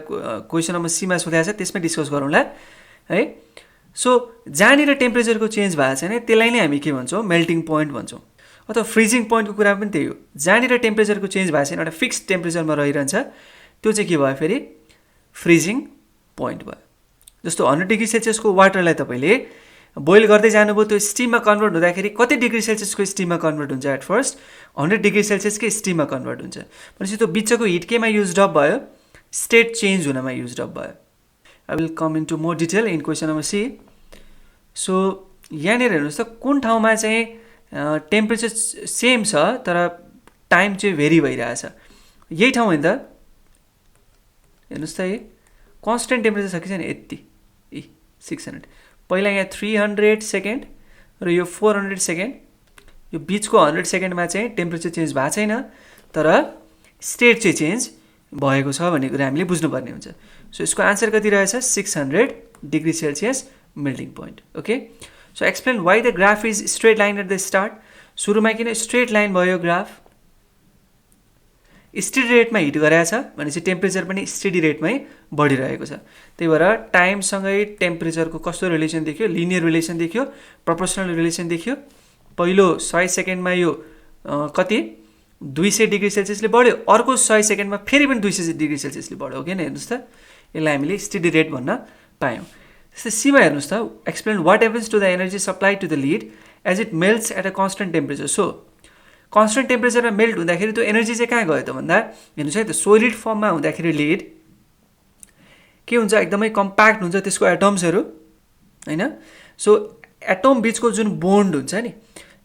क्वेसन नम्बर सीमा सोधेको छ, त्यसमै डिस्कस गरौँला है. सो जहाँनिर टेम्परेचरको चेन्ज भएको छैन त्यसलाई नै हामी के भन्छौँ, मेल्टिङ पोइन्ट भन्छौँ. अथवा फ्रिजिङ पोइन्टको कुरा पनि त्यही हो. जहाँनिर टेम्परेचरको चेन्ज भएको छैन, एउटा फिक्स टेम्परेचरमा रहिरहन्छ, त्यो चाहिँ के भयो फेरि, फ्रिजिङ पोइन्ट भयो. जस्तो 100 डिग्री सेल्सियसको वाटरलाई तपाईँले बोइल गर्दै जानुभयो, त्यो स्टिममा कन्भर्ट हुँदाखेरि कति डिग्री सेल्सियसको स्टिममा कन्भर्ट हुन्छ, एट फर्स्ट 100 डिग्री सेल्सियसकै स्टिममा कन्भर्ट हुन्छ. भनेपछि त्यो बिचको हिट केमा युज अप भयो, स्टेट चेन्ज हुनमा युज अप भयो. I will come in to more detail in question number C. So यहाँनिर हेर्नुहोस् त, कुन ठाउँमा चाहिँ टेम्परेचर सेम छ तर टाइम चाहिँ भेरी भइरहेछ. यही ठाउँ होइन त, हेर्नुहोस् त, है कन्सटेन्ट टेम्परेचर छ कि छैन, यति 600. पहिला यहाँ 300 सेकेन्ड र यो 400 सेकेन्ड, यो बिचको 100 सेकेन्डमा चाहिँ टेम्परेचर चेन्ज भएको छैन, तर स्टेट चाहिँ चेन्ज भएको छ भन्ने कुरा हामीले बुझ्नुपर्ने हुन्छ. सो यसको आन्सर कति रहेछ, 600 degree Celsius melting point. Okay, so explain why the graph is straight line at the start. सुरुमा किन स्ट्रेट लाइन भयो ग्राफ, स्टेडी रेटमा हिट गरेको छ भनेपछि टेम्परेचर पनि स्टेडी रेटमै बढिरहेको छ. त्यही भएर टाइमसँगै टेम्परेचरको कस्तो रिलेसन देखियो, लिनियर रिलेसन देखियो, प्रोपोर्सनल रिलेसन देखियो. पहिलो 100 सेकेन्डमा यो कति 200 डिग्री सेल्सियसले बढ्यो, अर्को 100 सेकेन्डमा फेरि पनि 200 डिग्री सेल्सियसले बढ्यो. ओके न, हेर्नुहोस् त, यसलाई हामीले स्टेडी रेट भन्न पायौँ. त्यस्तै सीमा हेर्नुहोस् त, explain what happens to the energy supply to the lead as it melts at a constant temperature. So constant टेम्परेचरमा मेल्ट हुँदाखेरि त्यो एनर्जी चाहिँ कहाँ गयो त भन्दा, हेर्नुहोस् है, त्यो सोलिड फर्ममा हुँदाखेरि लिड के हुन्छ, एकदमै कम्प्याक्ट हुन्छ त्यसको एटम्सहरू होइन. सो एटम बिचको जुन बोन्ड हुन्छ नि,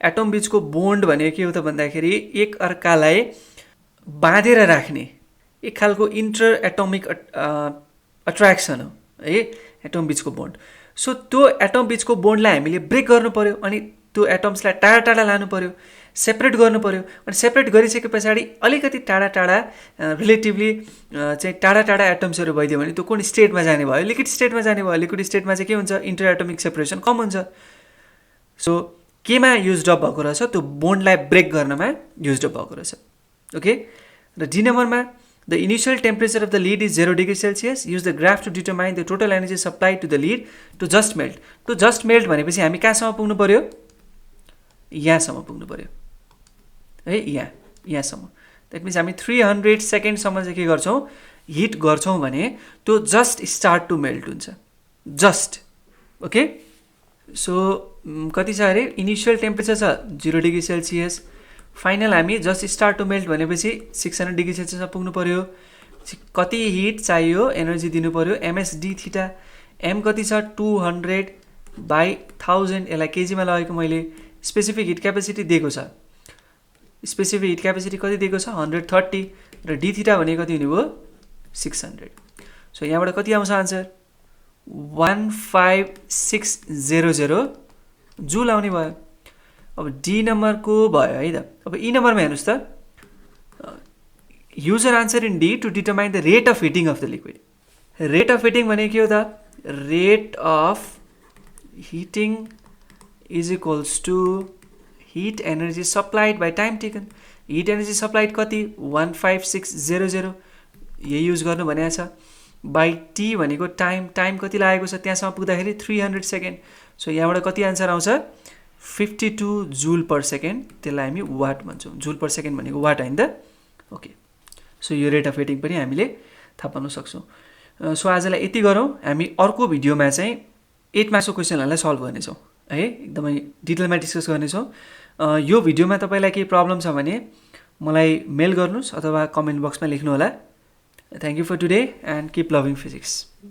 एटम बिचको बोन्ड भनेको के हो त भन्दाखेरि एक अर्कालाई बाँधेर राख्ने एक खालको इन्टर एटोमिक अट्र्याक्सन हो है, एटम बिचको बोन्ड. सो त्यो एटम बिचको बोन्डलाई हामीले ब्रेक गर्नु पर्यो, अनि त्यो एटम्सलाई टाढा टाढा लानु पर्यो, सेपरेट गर्नु पर्यो. अनि सेपरेट गरिसके पछाडि अलिकति टाढा टाढा रिलेटिभली चाहिँ टाढा टाढा एटम्सहरू भइदियो भने त्यो कुन स्टेटमा जाने भयो, लिक्विड स्टेटमा जाने भयो. लिक्विड स्टेटमा चाहिँ के हुन्छ, इन्टर एटोमिक सेपरेसन कम हुन्छ. सो केमा युज अप भएको रहेछ, त्यो बोन्डलाई ब्रेक गर्नमा युज अप भएको रहेछ. ओके, र डी नम्बरमा the initial temperature of the lead is 0 degree Celsius. Use the graph to determine the total energy supply to the lead to just melt. To just melt भनेपछि हामी कहाँसम्म पुग्नु पर्यो, यहाँसम्म पुग्नु पर्यो है, यहाँसम्म. द्याट मिन्स हामी 300 सेकेन्डसम्म चाहिँ के गर्छौँ, हिट गर्छौँ भने त्यो जस्ट स्टार्ट टु मेल्ट हुन्छ, जस्ट. ओके, सो कति छ अरे, इनिसियल टेम्परेचर छ 0 डिग्री सेल्सियस, फाइनल हामी जस्ट स्टार्ट टु मेल्ट भनेपछि 600 डिग्री सेल्सियसमा पुग्नु पर्यो. कति हिट चाहियो, एनर्जी दिनु पर्यो, एमएसडी थीटा. एम कति छ, 200/1000. यसलाई केजीमा लगेको मैले. स्पेसिफिक हिट क्यापेसिटी दिएको छ, स्पेसिफिक हिट क्यापेसिटी कति दिएको छ, 130. र डी थीटा भनेको कति हुने भयो, 600. सो यहाँबाट कति आउँछ आन्सर, 15600 जुल आउने भयो. अब डी नम्बरको भयो है त. अब ई नम्बरमा हेर्नुहोस् त, use your answer in D to determine the rate of heating of the liquid. Rate of heating भनेको के हो त, rate of heating is equals to heat energy supplied by time taken. Heat energy supplied कति, 15600, यही use गर्नु भनेको छ. By T भनेको टाइम, टाइम कति लागेको छ त्यहाँसम्म पुग्दाखेरि 300 सेकेन्ड. सो यहाँबाट कति आन्सर आउँछ, 52 जुल पर सेकेन्ड. त्यसलाई हामी वाट भन्छौँ. जुल पर सेकेन्ड भनेको वाट होइन त. ओके, सो यो रेट अफ हिटिङ पनि हामीले थाहा पाउन सक्छौँ. सो आजलाई यति गरौँ. हामी अर्को भिडियोमा चाहिँ 8 मार्क्सको क्वेसनहरूलाई सल्भ गर्नेछौँ है, एकदमै डिटेलमा डिस्कस गर्नेछौँ. यो भिडियोमा तपाईँलाई केही प्रब्लम छ भने मलाई मेल गर्नुहोस् अथवा कमेन्ट बक्समा लेख्नु होला. Thank you for today and keep loving physics.